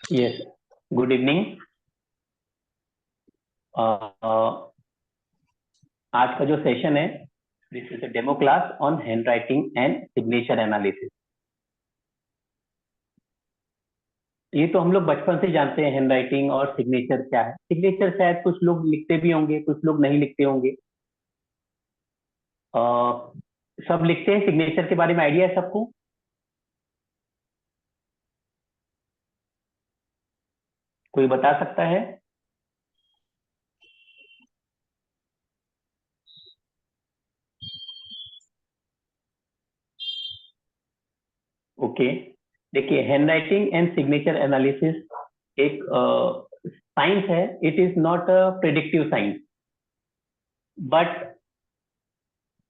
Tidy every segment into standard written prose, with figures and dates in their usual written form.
Yes, good evening. आज का जो सेशन है, this is a demo class on hand writing and signature analysis. ये तो हम लोग बचपन से जानते हैं, हैंड राइटिंग और सिग्नेचर क्या है। सिग्नेचर शायद कुछ लोग लिखते भी होंगे, कुछ लोग नहीं लिखते होंगे। सब लिखते हैं। सिग्नेचर के बारे में आइडिया है सबको? कोई बता सकता है? ओके, देखिए, hand writing and signature analysis एक साइंस है। It is not a predictive science, but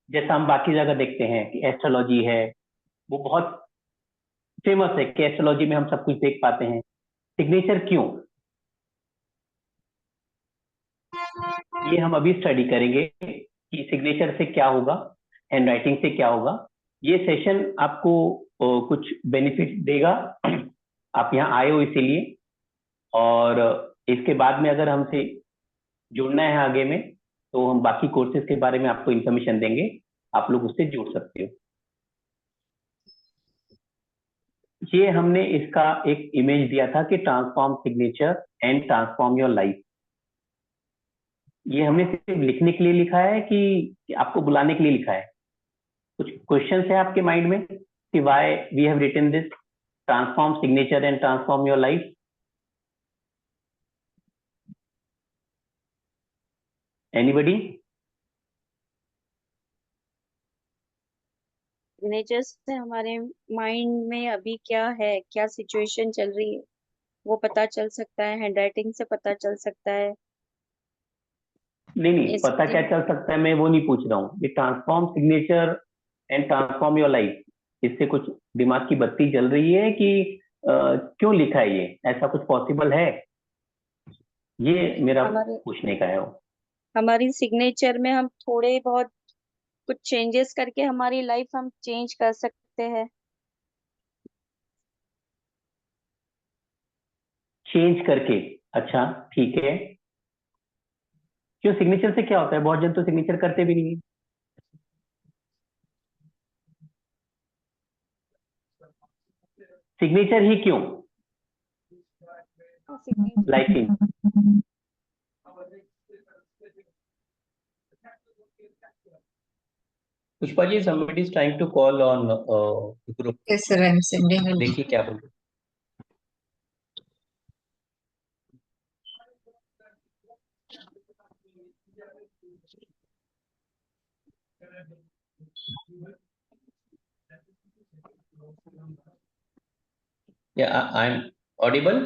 जैसा हम बाकी जगह देखते हैं कि एस्ट्रोलॉजी है, वो बहुत फेमस है कि एस्ट्रोलॉजी में हम सब कुछ देख पाते हैं। सिग्नेचर क्यों, ये हम अभी स्टडी करेंगे कि सिग्नेचर से क्या होगा, हैंड राइटिंग से क्या होगा। ये सेशन आपको कुछ बेनिफिट देगा। आप यहाँ आए हो इसीलिए। और इसके बाद में अगर हमसे जुड़ना है आगे में, तो हम बाकी कोर्सेज के बारे में आपको इंफॉर्मेशन देंगे, आप लोग उससे जुड़ सकते हो। ये हमने इसका एक इमेज दिया था कि transform signature and transform your life. ये हमने सिर्फ लिखने के लिए लिखा है कि आपको बुलाने के लिए लिखा है? कुछ क्वेश्चंस है आपके माइंड में कि why we have written this transform signature and transform your life? Anybody? Signature से हमारे माइंड में अभी क्या है, क्या सिचुएशन चल रही है, वो पता चल सकता है। हैंडराइटिंग से पता चल सकता है। नहीं नहीं, पता इससे क्या चल सकता है, मैं वो नहीं पूछ रहा हूँ। ये transform signature and transform your life, इससे कुछ दिमाग की बत्ती जल रही है कि क्यों लिखा है ये? ऐसा कुछ पॉसिबल है? ये मेरा हमारे पूछने का है। हमारी सिग्नेचर में हम थोड़े बहुत कुछ चेंजेस करके हमारी लाइफ हम चेंज कर सकते हैं। चेंज करके? अच्छा, ठीक है। क्यों, सिग्नेचर से क्या होता है? बहुत जन तो सिग्नेचर करते भी नहीं है। सिग्नेचर ही क्यों? Liking? Pushpa ji, somebody is trying to call on group. Yes, sir, I'm sending a link. देखिए क्या बोल रहे या I am audible?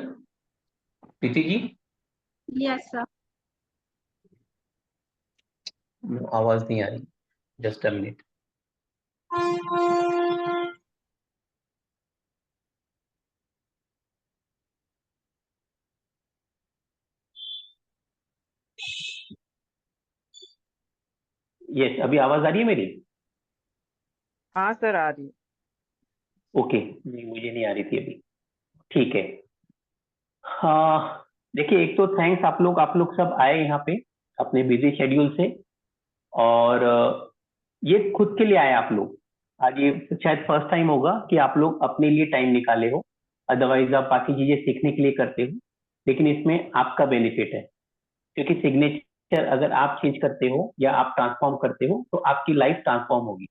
Preeti ji? Yes sir. आवाज नहीं आ रही, जस्ट अ मिनट। यस, अभी आवाज आ रही है मेरी? हाँ सर, आ रही है। ओके, नहीं मुझे नहीं आ रही थी अभी। ठीक है। हाँ, देखिए, एक तो थैंक्स, आप लोग सब आए यहाँ पे अपने बिजी शेड्यूल से। और ये खुद के लिए आए आप लोग। आज ये शायद फर्स्ट टाइम होगा कि आप लोग अपने लिए टाइम निकाले हो। अदरवाइज आप बाकी चीजें सीखने के लिए करते हो, लेकिन इसमें आपका बेनिफिट है। क्योंकि सिग्नेचर अगर आप चेंज करते हो या आप ट्रांसफॉर्म करते हो, तो आपकी लाइफ ट्रांसफॉर्म होगी।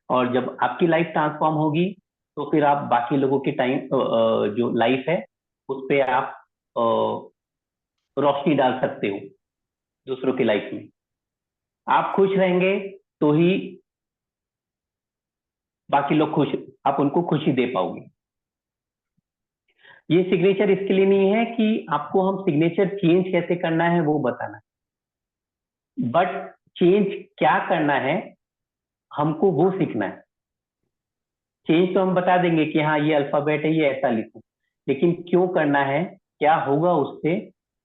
और जब आपकी लाइफ ट्रांसफॉर्म होगी, तो फिर आप बाकी लोगों की टाइम जो लाइफ है, उस पर आप रोशनी डाल सकते हो दूसरों की लाइफ में। आप खुश रहेंगे तो ही बाकी लोग खुश, आप उनको खुशी दे पाओगे। ये सिग्नेचर इसके लिए नहीं है कि आपको हम सिग्नेचर चेंज कैसे करना है वो बताना, बट चेंज क्या करना है हमको वो सीखना है। चेंज तो हम बता देंगे कि हाँ ये अल्फाबेट है, ये ऐसा लिखो, लेकिन क्यों करना है, क्या होगा उससे,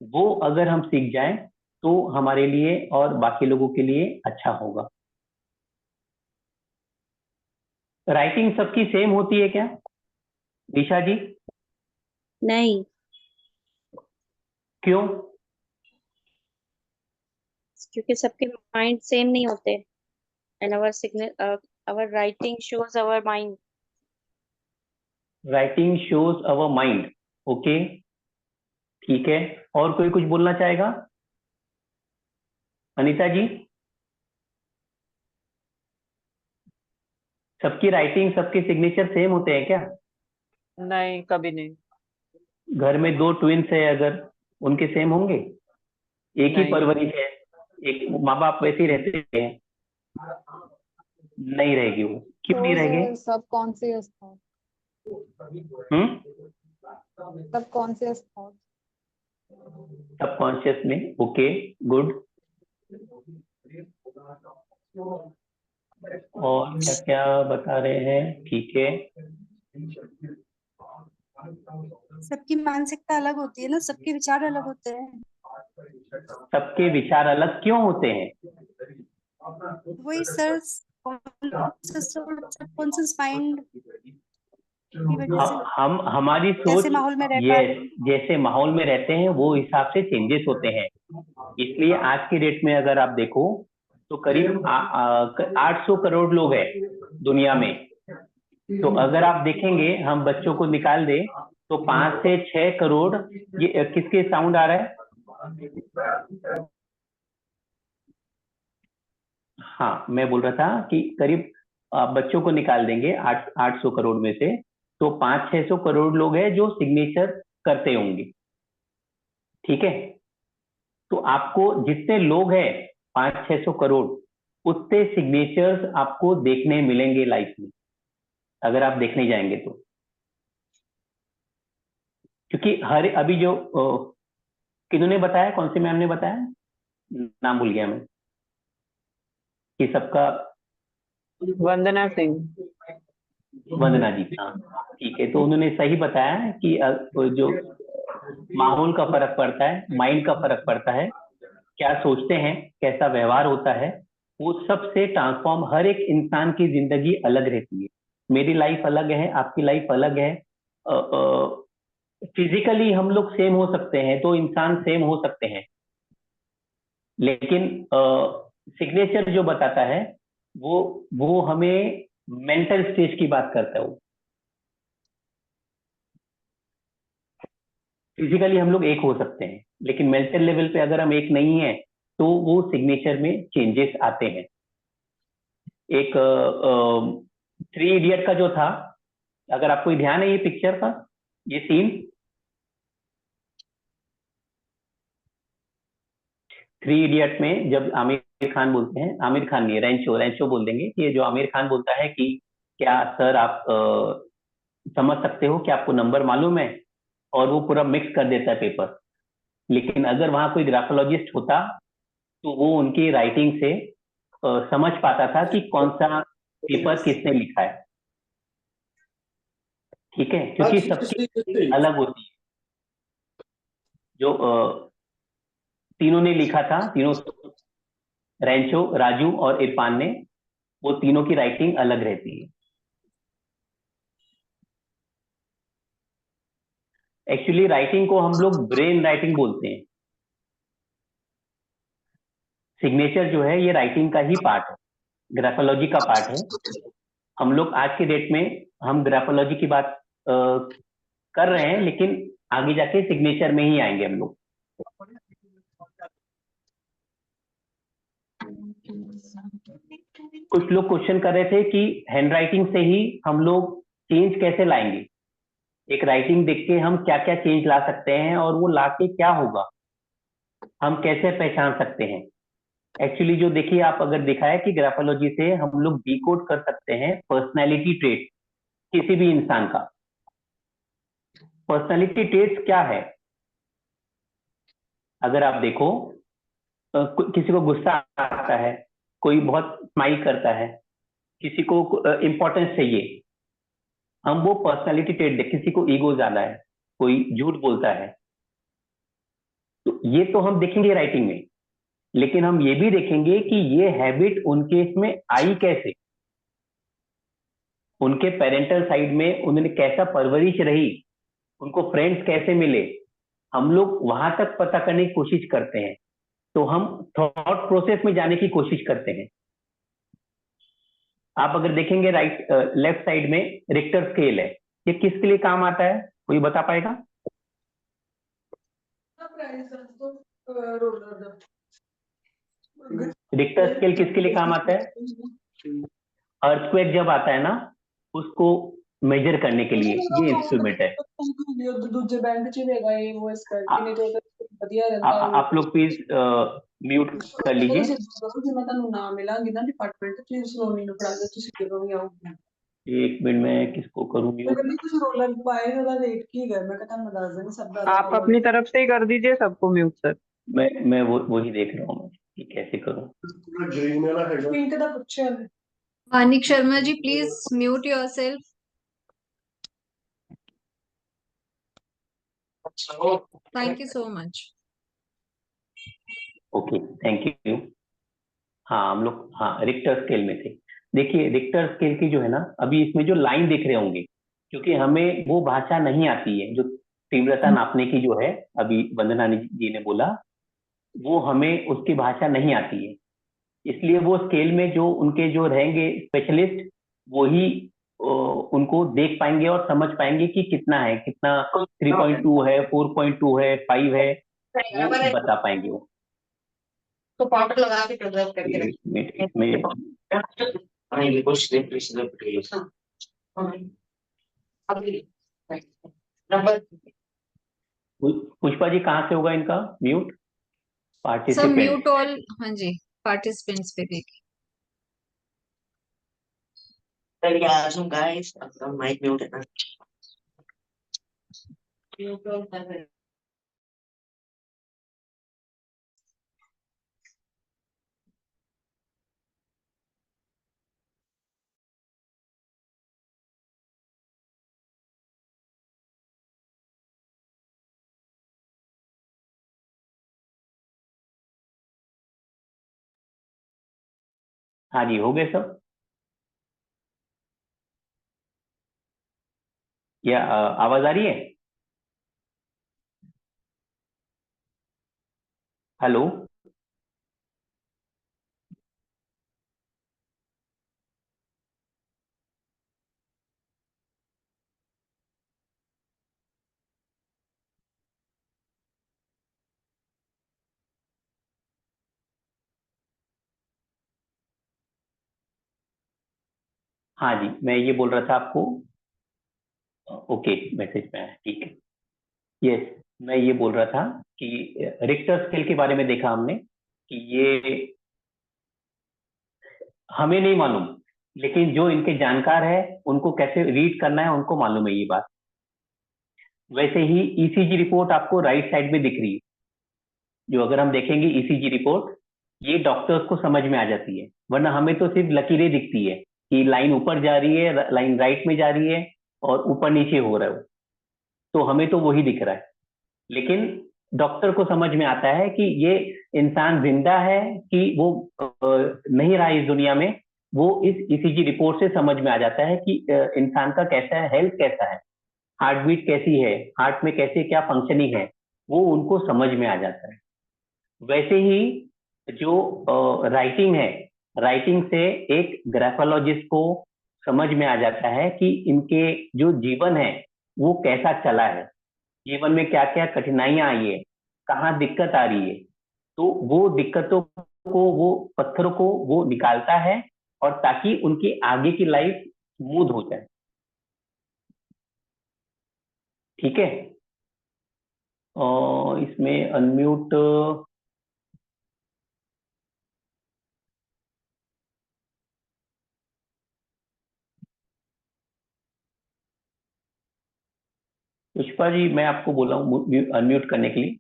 वो अगर हम सीख जाएं तो हमारे लिए और बाकी लोगों के लिए अच्छा होगा। राइटिंग सबकी सेम होती है क्या निशा जी? नहीं, क्यों? क्योंकि सबके माइंड सेम नहीं होते, and our writing shows our mind. Writing shows our mind. Okay, ठीक है। और कोई कुछ बोलना चाहेगा? अनीता जी, सबकी राइटिंग सबके सिग्नेचर सेम होते हैं क्या? नहीं, कभी नहीं। घर में दो ट्विंस है अगर, उनके सेम होंगे? एक ही नहीं। परवरिश है, एक माँ बाप वैसे ही रहते हैं, नहीं रहेगी वो। क्यों नहीं रहेंगे? Subconscious thought. Hmm, subconscious thought. Subconscious में। Okay, good. और क्या क्या बता रहे हैं? ठीक है। सबकी मानसिकता अलग होती है ना, सबके विचार अलग होते हैं। सबके विचार अलग क्यों होते हैं? वही सर, सबकॉन्शियस माइंड की वजह से, हम हमारी सोच, जैसे माहौल में रह पा ये रहे हैं। जैसे माहौल में रहते हैं वो हिसाब से चेंजेस होते हैं। इसलिए आज की डेट में अगर आप देखो तो करीब 800 करोड़ लोग हैं दुनिया में। तो अगर आप देखेंगे, हम बच्चों को निकाल दें तो 5 से 6 करोड़, ये किसके साउंड आ रहा है? हाँ, मैं बोल रहा था कि करीब बच्चों को निकाल देंगे 800 करोड़ में से, तो 500-600 करोड़ लोग हैं जो सिग्नेचर करते होंगे। ठीक है, तो आपको जितने लोग हैं 500-600 करोड़, उतने सिग्नेचर्स आपको देखने मिलेंगे लाइफ में, अगर आप देखने जाएंगे तो। क्योंकि हर अभी जो किन्होंने बताया, कौन सी मैम ने बताया, नाम भूल गया मैं, कि सबका, वंदना सिंह। वंदना जी, हाँ ठीक है। तो उन्होंने सही बताया कि जो माहौल का फर्क पड़ता है, माइंड का फर्क पड़ता है, क्या सोचते हैं, कैसा व्यवहार होता है, वो सबसे ट्रांसफॉर्म, हर एक इंसान की जिंदगी अलग रहती है। मेरी लाइफ अलग है, आपकी लाइफ अलग है। फिजिकली हम लोग सेम हो सकते हैं, तो इंसान सेम हो सकते हैं, लेकिन सिग्नेचर जो बताता है वो हमें मेंटल स्टेज की बात करता है। वो फिजिकली हम लोग एक हो सकते हैं, लेकिन मेंटल लेवल पे अगर हम एक नहीं है तो वो सिग्नेचर में चेंजेस आते हैं। एक 3 इडियट का जो था, अगर आपको ध्यान है ये पिक्चर का, ये सीन, 3 इडियट में जब आमिर खान बोलते हैं, आमिर खान नहीं, रैंचो रैंचो बोल देंगे, कि ये जो आमिर खान बोलता है कि क्या सर आप समझ सकते हो कि आपको नंबर मालूम है, और वो पूरा मिक्स कर देता है पेपर। लेकिन अगर वहां कोई ग्राफोलॉजिस्ट होता तो वो उनकी राइटिंग से समझ पाता था कि कौन सा पेपर किसने लिखा है। ठीक है, क्योंकि सबकी अलग होती है। जो तीनों ने लिखा था, तीनों, रैंचो, राजू और इरफान ने, वो तीनों की राइटिंग अलग रहती है। एक्चुअली राइटिंग को हम लोग ब्रेन राइटिंग बोलते हैं। सिग्नेचर जो है ये राइटिंग का ही पार्ट है, ग्राफोलॉजी का पार्ट है। हम लोग आज के डेट में हम ग्राफोलॉजी की बात कर रहे हैं, लेकिन आगे जाके सिग्नेचर में ही आएंगे हम लोग। कुछ लोग क्वेश्चन कर रहे थे कि हैंडराइटिंग से ही हम लोग चेंज कैसे लाएंगे, एक राइटिंग देख के हम क्या क्या चेंज ला सकते हैं, और वो लाके क्या होगा, हम कैसे पहचान सकते हैं। एक्चुअली जो देखिए, आप अगर देखा है कि ग्राफोलॉजी से हम लोग डिकोड कर सकते हैं पर्सनैलिटी ट्रेट किसी भी इंसान का। पर्सनैलिटी ट्रेट्स क्या है, अगर आप देखो, किसी को गुस्सा आता है, कोई बहुत स्माइल करता है, किसी को इंपॉर्टेंस चाहिए, हम वो पर्सनैलिटी ट्रेट देख, किसी को ईगो ज्यादा है, कोई झूठ बोलता है, तो ये तो हम देखेंगे राइटिंग में। लेकिन हम ये भी देखेंगे कि ये हैबिट उनके इसमें आई कैसे। उनके पेरेंटल साइड में उन्होंने कैसा परवरिश रही, उनको फ्रेंड्स कैसे मिले, हम लोग वहां तक पता करने की कोशिश करते हैं। तो हम थॉट प्रोसेस में जाने की कोशिश करते हैं। आप अगर देखेंगे राइट लेफ्ट साइड में रिक्टर स्केल है, ये किसके लिए काम आता है, कोई बता पाएगा? रिक्टर स्केल किसके लिए काम आता है? अर्थक्वेक जब आता है ना, उसको मेजर करने के लिए ये इंस्ट्रूमेंट है। दूजे बैंक च लेगा ये वो इस करके नहीं तो ਵਧੀਆ आप लोग प्लीज म्यूट कर लीजिए। ਜੇ ਮੈਂ ਤੁਹਾਨੂੰ ਨਾ ਮਿਲਾਂਗੀ ਨਾ ਡਿਪਾਰਟਮੈਂਟ ਤੁਸੀਂ ਸਲੋਨੀ ਨੂੰ ਫੜਾ ਦਿਓ ਤੁਸੀਂ ਜਦੋਂ ਵੀ ਆਓਗੇ एक मिनट में किसको करूं ਮੈਂ म्यूट? ਕਹਿੰਦੀ ਤੁਸੀਂ ਰੋਲਰ ਪਾਏ ਉਹਦਾ ਰੇਟ ਕੀ ਹੈਗਾ ਮੈਂ ਕਿਹਾ ਤੁਹਾਨੂੰ ਦੱਸ ਦੇਣੀ सਭ ਦਾ आप अपनी तरफ से ही कर दीजिए सबको म्यूट सर। मैं वही देख रहा हूँ कि कैसे करूं। ग्रीन वाला हैगा पिंक ਦਾ ਪੁੱਛਿਆ ਉਹਨੇ Manik Sharma ji, please mute yourself. Thank you so much. Okay, thank you. हाँ हम लोग, हाँ रिक्टर स्केल में थे। देखिए रिक्टर स्केल की जो है ना, अभी इसमें जो लाइन देख रहे होंगे, क्योंकि हमें वो भाषा नहीं आती है जो तीव्रता नापने की जो है, अभी वंदना जी ने बोला, वो हमें उसकी भाषा नहीं आती है। इसलिए वो स्केल में जो उनके जो रहेंगे स्पेशलिस्ट, वो ही उनको देख पाएंगे और समझ पाएंगे कि कितना है, कितना 3.2 है, 4.2 है, 5 है, वो बता पाएंगे वो। तो पाउडर लगा के प्रिजर्व करके रखिए। इसमें कुछ दिन प्रिजर्व करिए। अभी नंबर पुष्पा जी कहाँ से होगा इनका mute? Sir, participant. mute all. हाँ जी, participants पे देखिए। some guys from mic mute है ना। हाँ जी, हो गए सब? या आवाज आ रही है? हेलो? हाँ जी, मैं ये बोल रहा था आपको। ओके, मैसेज में आया, ठीक है। यस, मैं ये बोल रहा था कि रिक्टर स्केल के बारे में देखा हमने कि ये हमें नहीं मालूम, लेकिन जो इनके जानकार है उनको कैसे रीड करना है उनको मालूम है ये बात। वैसे ही ईसीजी रिपोर्ट आपको राइट साइड में दिख रही है, जो अगर हम देखेंगे ईसीजी रिपोर्ट, ये डॉक्टर्स को समझ में आ जाती है, वरना हमें तो सिर्फ लकीरें दिखती है कि लाइन ऊपर जा रही है, लाइन राइट में जा रही है और ऊपर नीचे हो रहा है, तो हमें तो वही दिख रहा है। लेकिन डॉक्टर को समझ में आता है कि ये इंसान जिंदा है कि वो नहीं रहा इस दुनिया में। वो इस ईसीजी रिपोर्ट से समझ में आ जाता है कि इंसान का कैसा है, हेल्थ कैसा है, हार्ट बीट कैसी है, हार्ट में कैसे क्या फंक्शनिंग है, वो उनको समझ में आ जाता है। वैसे ही जो राइटिंग है, राइटिंग से एक ग्राफोलॉजिस्ट को समझ में आ जाता है कि इनके जो जीवन है वो कैसा चला है, जीवन में क्या क्या कठिनाइयां आई है, कहाँ दिक्कत आ रही है, तो वो दिक्कतों को, वो पत्थरों को वो निकालता है, और ताकि उनकी आगे की लाइफ स्मूथ हो जाए। ठीक है, और इसमें अनम्यूट पुष्पा जी, मैं आपको बोला हूँ अनम्यूट करने के लिए।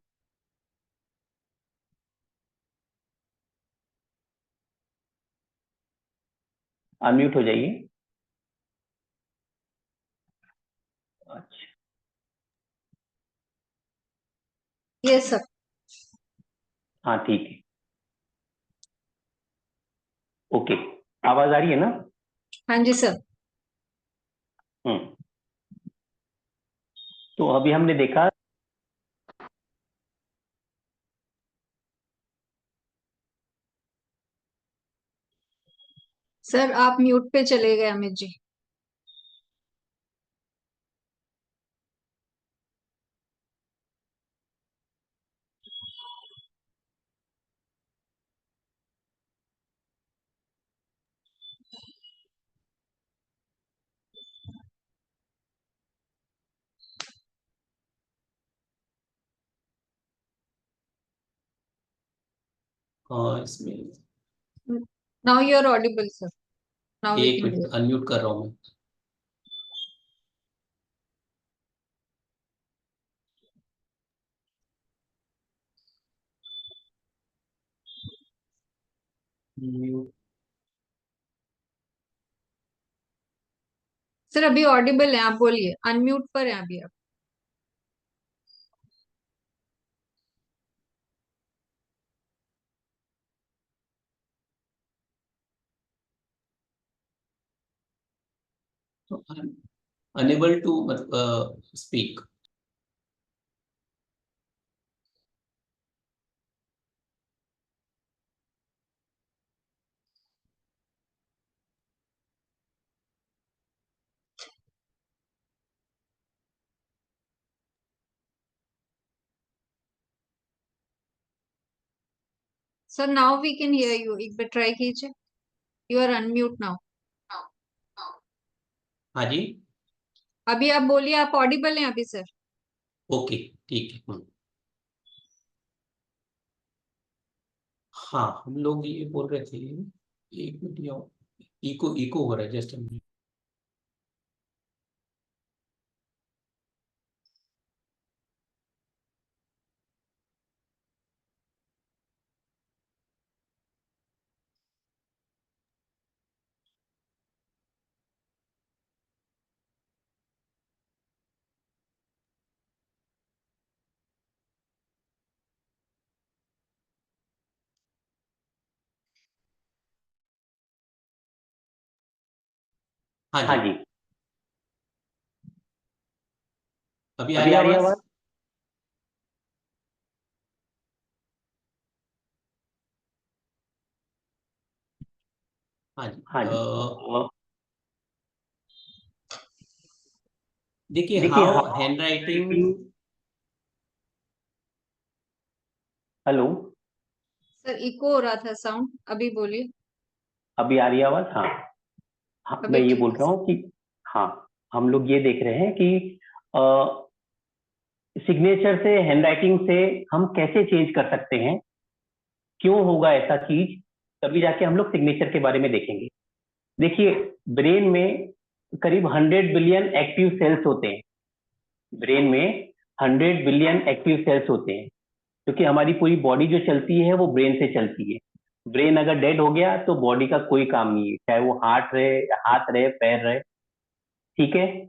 अनम्यूट हो जाइए। अच्छा, Yes, sir. हाँ ठीक है, ओके। आवाज आ रही है ना? हाँ जी सर। तो अभी हमने देखा सर आप म्यूट पे चले गए अमित जी। इसमें now you are audible sir. Now we एक कैन मिनट अनम्यूट कर रहा हूँ मैं। म्यूट। सर अभी ऑडिबल है, आप बोलिए। अनम्यूट पर है अभी आप। Unable to speak. Sir now we can hear you, एक बार ट्राई कीजिए। You are unmute now. हाँ जी। अभी आप बोलिए, आप ऑडिबल हैं अभी सर। ओके ठीक है। हाँ हम लोग ये बोल रहे थे, एक मिनट, इको इको हो रहा है, जस्ट हाँ हाँ जी। जी, अभी आ अभी रही आ रही आवाज? आवाज? हाँ जी। हाँ जी। देखिए देखिए how how hand writing. Writing. Hello, sir echo हो रहा था साउंड, अभी बोलिए। अभी आ रही आवाज? हाँ हाँ, मैं अभी ये ठीक बोल है रहा सर। हूँ कि हाँ, हम लोग ये देख रहे हैं कि सिग्नेचर से, हैंडराइटिंग से हम कैसे चेंज कर सकते हैं, क्यों होगा ऐसा चीज, तभी जाके हम लोग सिग्नेचर के बारे में देखेंगे। देखिए, ब्रेन में करीब 100 बिलियन एक्टिव सेल्स होते हैं। ब्रेन में 100 बिलियन एक्टिव सेल्स होते हैं, क्योंकि हमारी पूरी बॉडी जो चलती है वो ब्रेन से चलती है। ब्रेन अगर डेड हो गया तो बॉडी का कोई काम नहीं है, चाहे वो हाथ रहे, पैर रहे। ठीक है।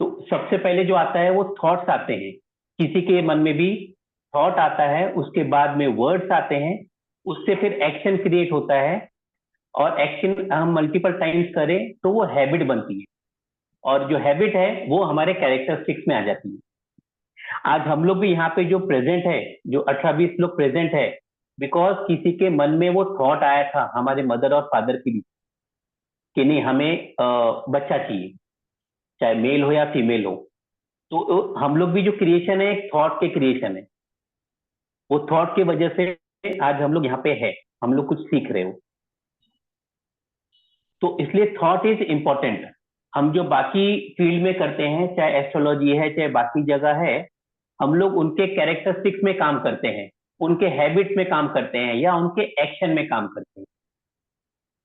तो सबसे पहले जो आता है वो थॉट्स आते हैं, किसी के मन में भी थॉट आता है, उसके बाद में वर्ड्स आते हैं, उससे फिर एक्शन क्रिएट होता है, और एक्शन हम मल्टीपल टाइम्स करें तो वो हैबिट बनती है, और जो हैबिट है वो हमारे कैरेक्टरिस्टिक्स में आ जाती है। आज हम लोग भी यहाँ पे जो प्रेजेंट है, जो 18-20 लोग प्रेजेंट है, बिकॉज किसी के मन में वो थॉट आया था हमारे मदर और फादर के लिए कि नहीं, हमें बच्चा चाहिए, चाहे मेल हो या फीमेल हो। तो हम लोग भी जो क्रिएशन है, एक थॉट के क्रिएशन है। वो थॉट की वजह से आज हम लोग यहाँ पे है, हम लोग कुछ सीख रहे हो। तो इसलिए थॉट इज इंपॉर्टेंट। हम जो बाकी फील्ड में करते हैं, चाहे एस्ट्रोलॉजी है, चाहे बाकी जगह है, हम लोग उनके कैरेक्टरिस्टिक्स में काम करते हैं, उनके हैबिट्स में काम करते हैं, या उनके एक्शन में काम करते हैं।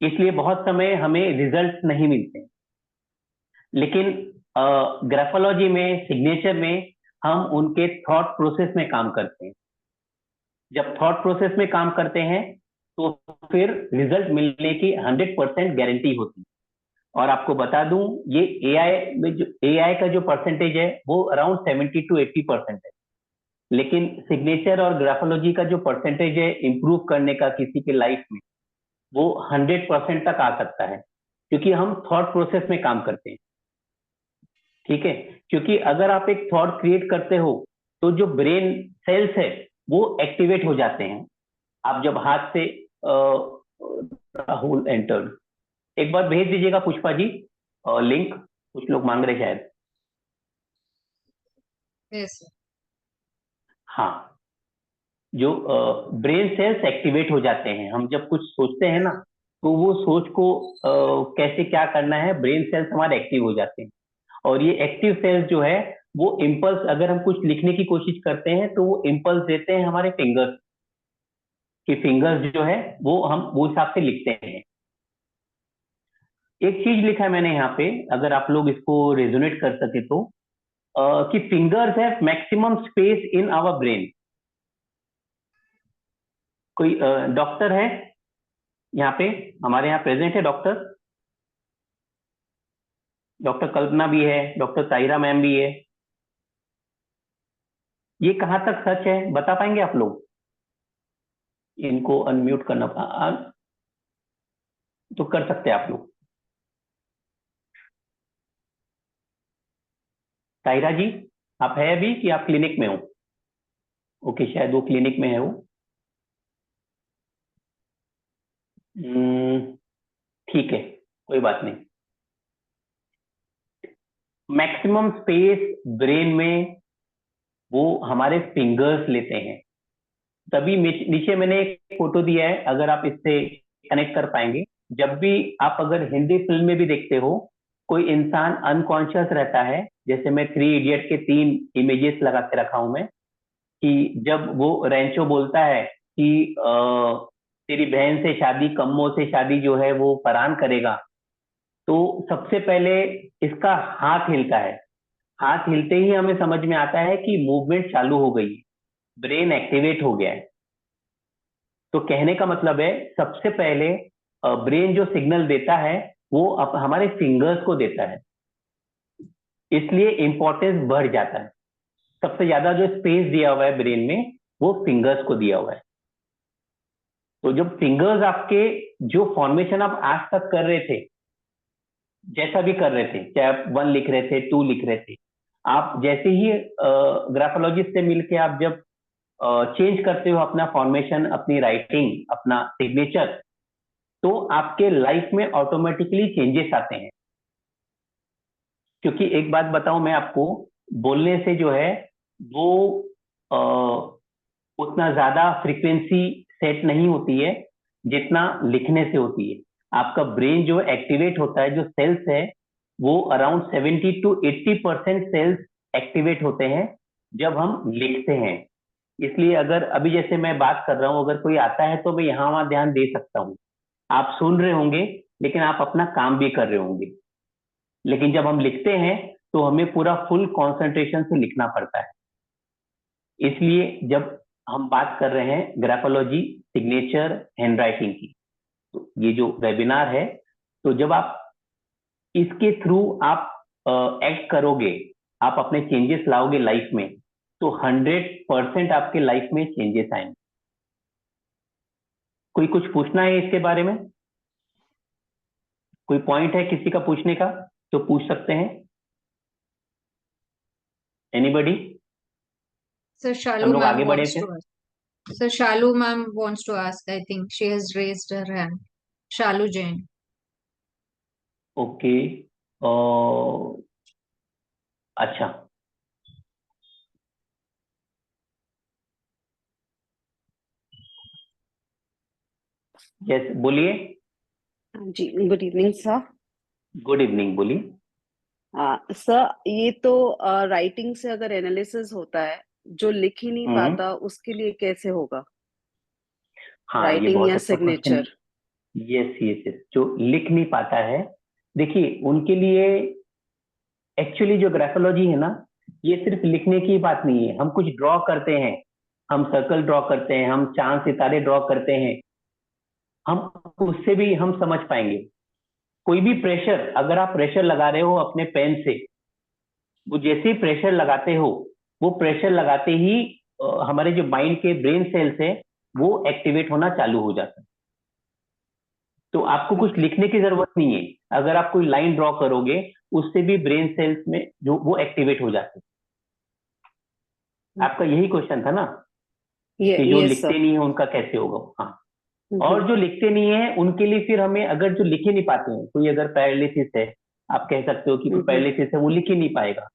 इसलिए बहुत समय हमें रिजल्ट नहीं मिलते। लेकिन ग्राफोलॉजी में, सिग्नेचर में, हम उनके थॉट प्रोसेस में काम करते हैं। जब थॉट प्रोसेस में काम करते हैं तो फिर रिजल्ट मिलने की 100% गारंटी होती है। और आपको बता दूं, ये एआई में जो एआई का जो परसेंटेज है वो अराउंड 70 to 80% है। लेकिन सिग्नेचर और ग्राफोलॉजी का जो परसेंटेज है इंप्रूव करने का किसी के लाइफ में, वो 100% तक आ सकता है, क्योंकि हम थॉट प्रोसेस में काम करते हैं। ठीक है, क्योंकि अगर आप एक थॉट क्रिएट करते हो तो जो ब्रेन सेल्स है वो एक्टिवेट हो जाते हैं। आप जब हाथ से राहुल एंटर्ड, एक बार भेज दीजिएगा पुष्पा जी लिंक, कुछ लोग मांग रहे शायद। Yes, sir. हाँ, जो ब्रेन सेल्स एक्टिवेट हो जाते हैं, हम जब कुछ सोचते हैं ना तो वो सोच को कैसे क्या करना है, ब्रेन सेल्स हमारे एक्टिव हो जाते हैं। और ये एक्टिव सेल्स जो है वो इम्पल्स, अगर हम कुछ लिखने की कोशिश करते हैं तो वो इम्पल्स देते हैं हमारे फिंगर्स, कि फिंगर्स जो है वो हम वो हिसाब से लिखते हैं। एक चीज लिखा है मैंने यहाँ पे, अगर आप लोग इसको रेजोनेट कर सके तो, कि fingers have maximum space in our brain. कोई डॉक्टर है यहाँ पे, हमारे यहाँ प्रेजेंट है डॉक्टर? डॉक्टर कल्पना भी है, डॉक्टर ताहिरा मैम भी है। ये कहाँ तक सच है बता पाएंगे आप लोग? इनको अनम्यूट करना तो कर सकते हैं आप लोग। ताहिरा जी, आप है अभी कि आप क्लिनिक में हो? ओके, शायद वो क्लिनिक में है वो। ठीक है, कोई बात नहीं। मैक्सिमम स्पेस ब्रेन में वो हमारे फिंगर्स लेते हैं। तभी नीचे मैंने एक फोटो दिया है, अगर आप इससे कनेक्ट कर पाएंगे। जब भी आप अगर हिंदी फिल्म में भी देखते हो, कोई इंसान अनकॉन्शियस रहता है, जैसे मैं 3 इडियट के 3 इमेजेस लगा के रखा हूं मैं, कि जब वो रेंचो बोलता है कि तेरी बहन से शादी, कम्मो से शादी जो है वो फरहान करेगा, तो सबसे पहले इसका हाथ हिलता है। हाथ हिलते ही हमें समझ में आता है कि मूवमेंट चालू हो गई, ब्रेन एक्टिवेट हो गया है। तो कहने का मतलब है, सबसे पहले ब्रेन जो सिग्नल देता है वो हमारे फिंगर्स को देता है, इसलिए इंपॉर्टेंस बढ़ जाता है। सबसे ज्यादा जो स्पेस दिया हुआ है ब्रेन में वो फिंगर्स को दिया हुआ है। तो जब फिंगर्स आपके, जो फॉर्मेशन आप आज तक कर रहे थे, जैसा भी कर रहे थे, चाहे आप 1 लिख रहे थे, 2 लिख रहे थे, आप जैसे ही ग्राफोलॉजिस्ट से मिलके आप जब चेंज करते हो अपना फॉर्मेशन, अपनी राइटिंग, अपना सिग्नेचर, तो आपके लाइफ में ऑटोमेटिकली चेंजेस आते हैं। क्योंकि एक बात बताऊं मैं आपको, बोलने से जो है वो उतना ज्यादा फ्रीक्वेंसी सेट नहीं होती है जितना लिखने से होती है। आपका ब्रेन जो एक्टिवेट होता है, जो सेल्स है वो अराउंड 70 to 80% सेल्स एक्टिवेट होते हैं जब हम लिखते हैं। इसलिए अगर अभी जैसे मैं बात कर रहा हूं, अगर कोई आता है तो मैं यहाँ वहां ध्यान दे सकता हूँ, आप सुन रहे होंगे, लेकिन आप अपना काम भी कर रहे होंगे। लेकिन जब हम लिखते हैं तो हमें पूरा फुल कंसंट्रेशन से लिखना पड़ता है। इसलिए जब हम बात कर रहे हैं ग्राफोलॉजी, सिग्नेचर, हैंडराइटिंग की, तो ये जो वेबिनार है, तो जब आप इसके थ्रू आप एक्ट करोगे, आप अपने चेंजेस लाओगे लाइफ में, तो 100% आपके लाइफ में चेंजेस आएंगे। कोई कुछ पूछना है इसके बारे में? कोई पॉइंट है किसी का पूछने का तो पूछ सकते हैं। एनीबडी? Sir, हम Shalu लोग ma'am आगे बढ़े wants फिर। to ask. Sir, Shalu ma'am wants to ask. I think she has raised her hand. Shalu Jain. Okay, अच्छा, यस बोलिए। जी, good evening sir. Good evening, बोलिए। सर, ये तो राइटिंग से अगर एनालिसिस होता है, जो लिख ही नहीं पाता उसके लिए कैसे होगा? हाँ, ये राइटिंग बहुत या अच्छा question. Signature? Yes yes yes, जो लिख नहीं पाता है, देखिए उनके लिए एक्चुअली जो ग्राफोलॉजी है ना, ये सिर्फ लिखने की बात नहीं है। हम कुछ ड्रॉ करते हैं, हम सर्कल ड्रॉ करते हैं, हम चांद सितारे ड्रॉ करते हैं, हम उससे भी हम समझ पाएंगे। कोई भी प्रेशर, अगर आप प्रेशर लगा रहे हो अपने पेन से, वो जैसे ही प्रेशर लगाते हो, वो प्रेशर लगाते ही हमारे जो माइंड के ब्रेन सेल्स है वो एक्टिवेट होना चालू हो जाता है। तो आपको कुछ लिखने की जरूरत नहीं है। अगर आप कोई लाइन ड्रॉ करोगे उससे भी ब्रेन सेल्स में जो वो एक्टिवेट हो जाते हैं। आपका यही क्वेश्चन था ना कि जो यस लिखते सर। नहीं है उनका कैसे होगा। हाँ, और जो लिखते नहीं है उनके लिए फिर हमें, अगर जो लिख ही नहीं पाते हैं, कोई अगर पैरालिसिस है, आप कह सकते हो कि कोई पैरालिसिस है, वो लिख ही नहीं पाएगा,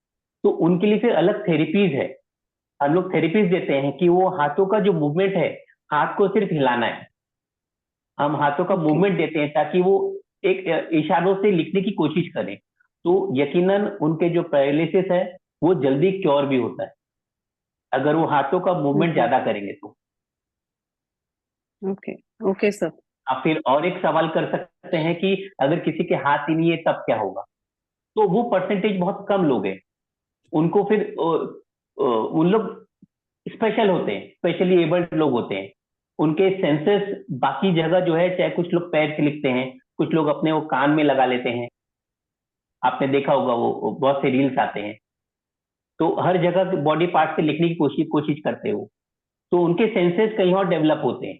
तो उनके लिए फिर अलग थेरेपीज है। हम लोग थेरेपीज देते हैं कि वो हाथों का जो मूवमेंट है, हाथ को सिर्फ हिलाना है, हम हाथों का मूवमेंट देते हैं ताकि वो एक इशारों से लिखने की कोशिश करें, तो यकीनन उनके जो पैरालिसिस है वो जल्दी क्योर भी होता है, अगर वो हाथों का मूवमेंट ज्यादा करेंगे तो। Okay okay sir. आप फिर और एक सवाल कर सकते हैं कि अगर किसी के हाथ ही नहीं है तब क्या होगा, तो वो परसेंटेज बहुत कम लोग हैं, उनको फिर उन लोग स्पेशल होते हैं, स्पेशली एबल्ड लोग होते हैं, उनके सेंसेस बाकी जगह जो है, चाहे कुछ लोग पैर से लिखते हैं, कुछ लोग अपने वो कान में लगा लेते हैं, आपने देखा होगा वो बहुत से रील्स आते हैं, तो हर जगह बॉडी पार्ट से लिखने की कोशिश करते हो, तो उनके सेंसेस कहीं और डेवलप होते हैं।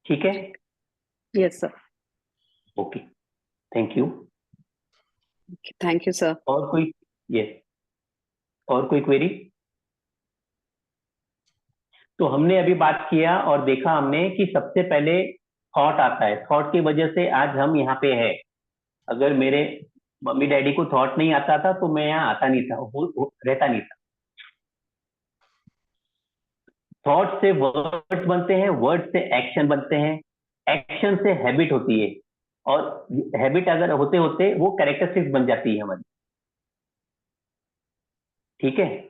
ठीक है, yes sir. Okay, thank you. Thank you sir. और कोई, यस, और कोई क्वेरी? तो हमने अभी बात किया और देखा हमने कि सबसे पहले थॉट आता है, थॉट की वजह से आज हम यहाँ पे है। अगर मेरे मम्मी डैडी को थॉट नहीं आता था तो मैं यहाँ आता नहीं था, रहता नहीं था। थॉट से वर्ड्स बनते हैं, वर्ड से एक्शन बनते हैं, एक्शन से हैबिट होती है, और हैबिट अगर होते होते वो कैरेक्टरिस्टिक्स बन जाती है हमारी। ठीक है,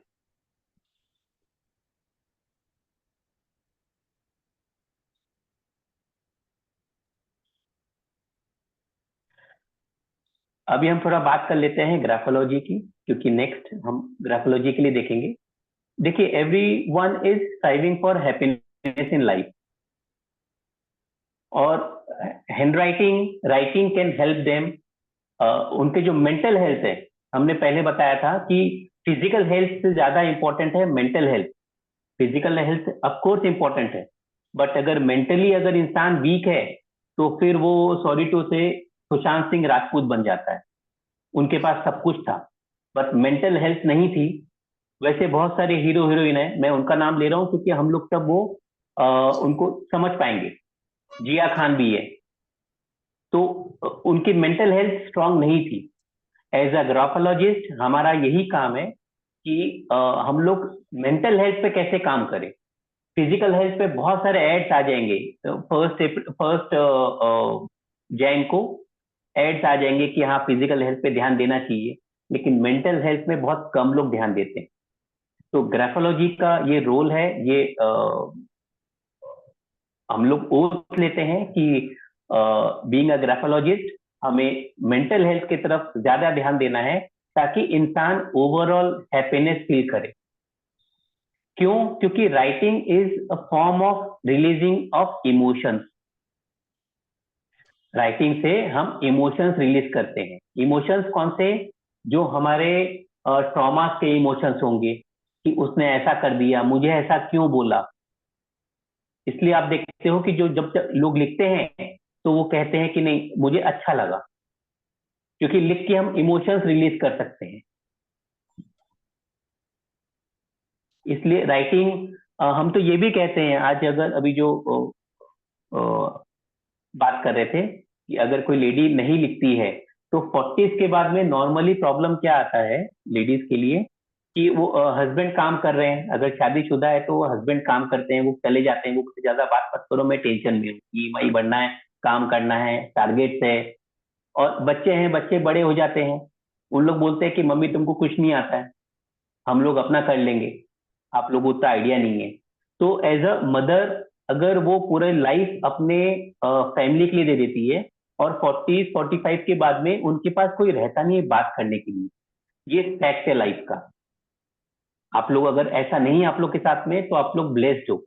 अभी हम थोड़ा बात कर लेते हैं ग्राफोलॉजी की, क्योंकि नेक्स्ट हम ग्राफोलॉजी के लिए देखेंगे। देखिए, everyone is striving for happiness in life, और handwriting can help them. उनके जो मेंटल हेल्थ है, हमने पहले बताया था कि फिजिकल हेल्थ से ज्यादा इंपॉर्टेंट है mental health. Physical health of course important है, बट अगर मेंटली अगर इंसान वीक है तो फिर वो, सॉरी टू से, सुशांत सिंह राजपूत बन जाता है। उनके पास सब कुछ था बट मेंटल हेल्थ नहीं थी। वैसे बहुत सारे हीरो हीरोइन है, मैं उनका नाम ले रहा हूँ क्योंकि हम लोग सब वो उनको समझ पाएंगे। जिया खान भी है, तो उनकी मेंटल हेल्थ स्ट्रांग नहीं थी। एज अ ग्राफोलॉजिस्ट हमारा यही काम है कि हम लोग मेंटल हेल्थ पे कैसे काम करें। फिजिकल हेल्थ पे बहुत सारे एड्स आ जाएंगे, फर्स्ट जैन को एड्स आ जाएंगे कि हाँ फिजिकल हेल्थ पे ध्यान देना चाहिए, लेकिन मेंटल हेल्थ में बहुत कम लोग ध्यान देते हैं। तो ग्राफोलॉजी का ये रोल है, ये हम लोग ओथ लेते हैं कि बीइंग अ ग्राफोलॉजिस्ट हमें मेंटल हेल्थ की तरफ ज्यादा ध्यान देना है ताकि इंसान ओवरऑल हैप्पीनेस फील करे। क्यों? क्योंकि writing is a form of releasing of emotions. Writing से हम इमोशंस रिलीज करते हैं। इमोशंस कौन से? जो हमारे ट्रॉमा के इमोशंस होंगे कि उसने ऐसा कर दिया, मुझे ऐसा क्यों बोला। इसलिए आप देखते हो कि जो जब लोग लिखते हैं तो वो कहते हैं कि नहीं मुझे अच्छा लगा, क्योंकि लिख के हम इमोशंस रिलीज कर सकते हैं। इसलिए राइटिंग, हम तो ये भी कहते हैं, आज अगर अभी जो बात कर रहे थे कि अगर कोई लेडी नहीं लिखती है तो 40s के बाद में नॉर्मली प्रॉब्लम क्या आता है लेडीज के लिए कि वो हस्बैंड काम कर रहे हैं, अगर शादीशुदा है तो वो हस्बैंड काम करते हैं, वो चले जाते हैं, वो ज्यादा बात मत करो, मैं टेंशन में हूँ, ईएमआई भरना है, काम करना है, टारगेट्स है। और बच्चे हैं, बच्चे बड़े हो जाते हैं, उन लोग बोलते हैं कि मम्मी तुमको कुछ नहीं आता है, हम लोग अपना कर लेंगे, आप लोगों को उतना आइडिया नहीं है। तो एज अ मदर अगर वो पूरे लाइफ अपने फैमिली के लिए दे देती है और 40-45 के बाद में उनके पास कोई रहता नहीं है बात करने के लिए, ये फैक्ट है लाइफ का। आप लोग अगर ऐसा नहीं है आप लोग के साथ में तो आप लोग ब्लेस्ड हो,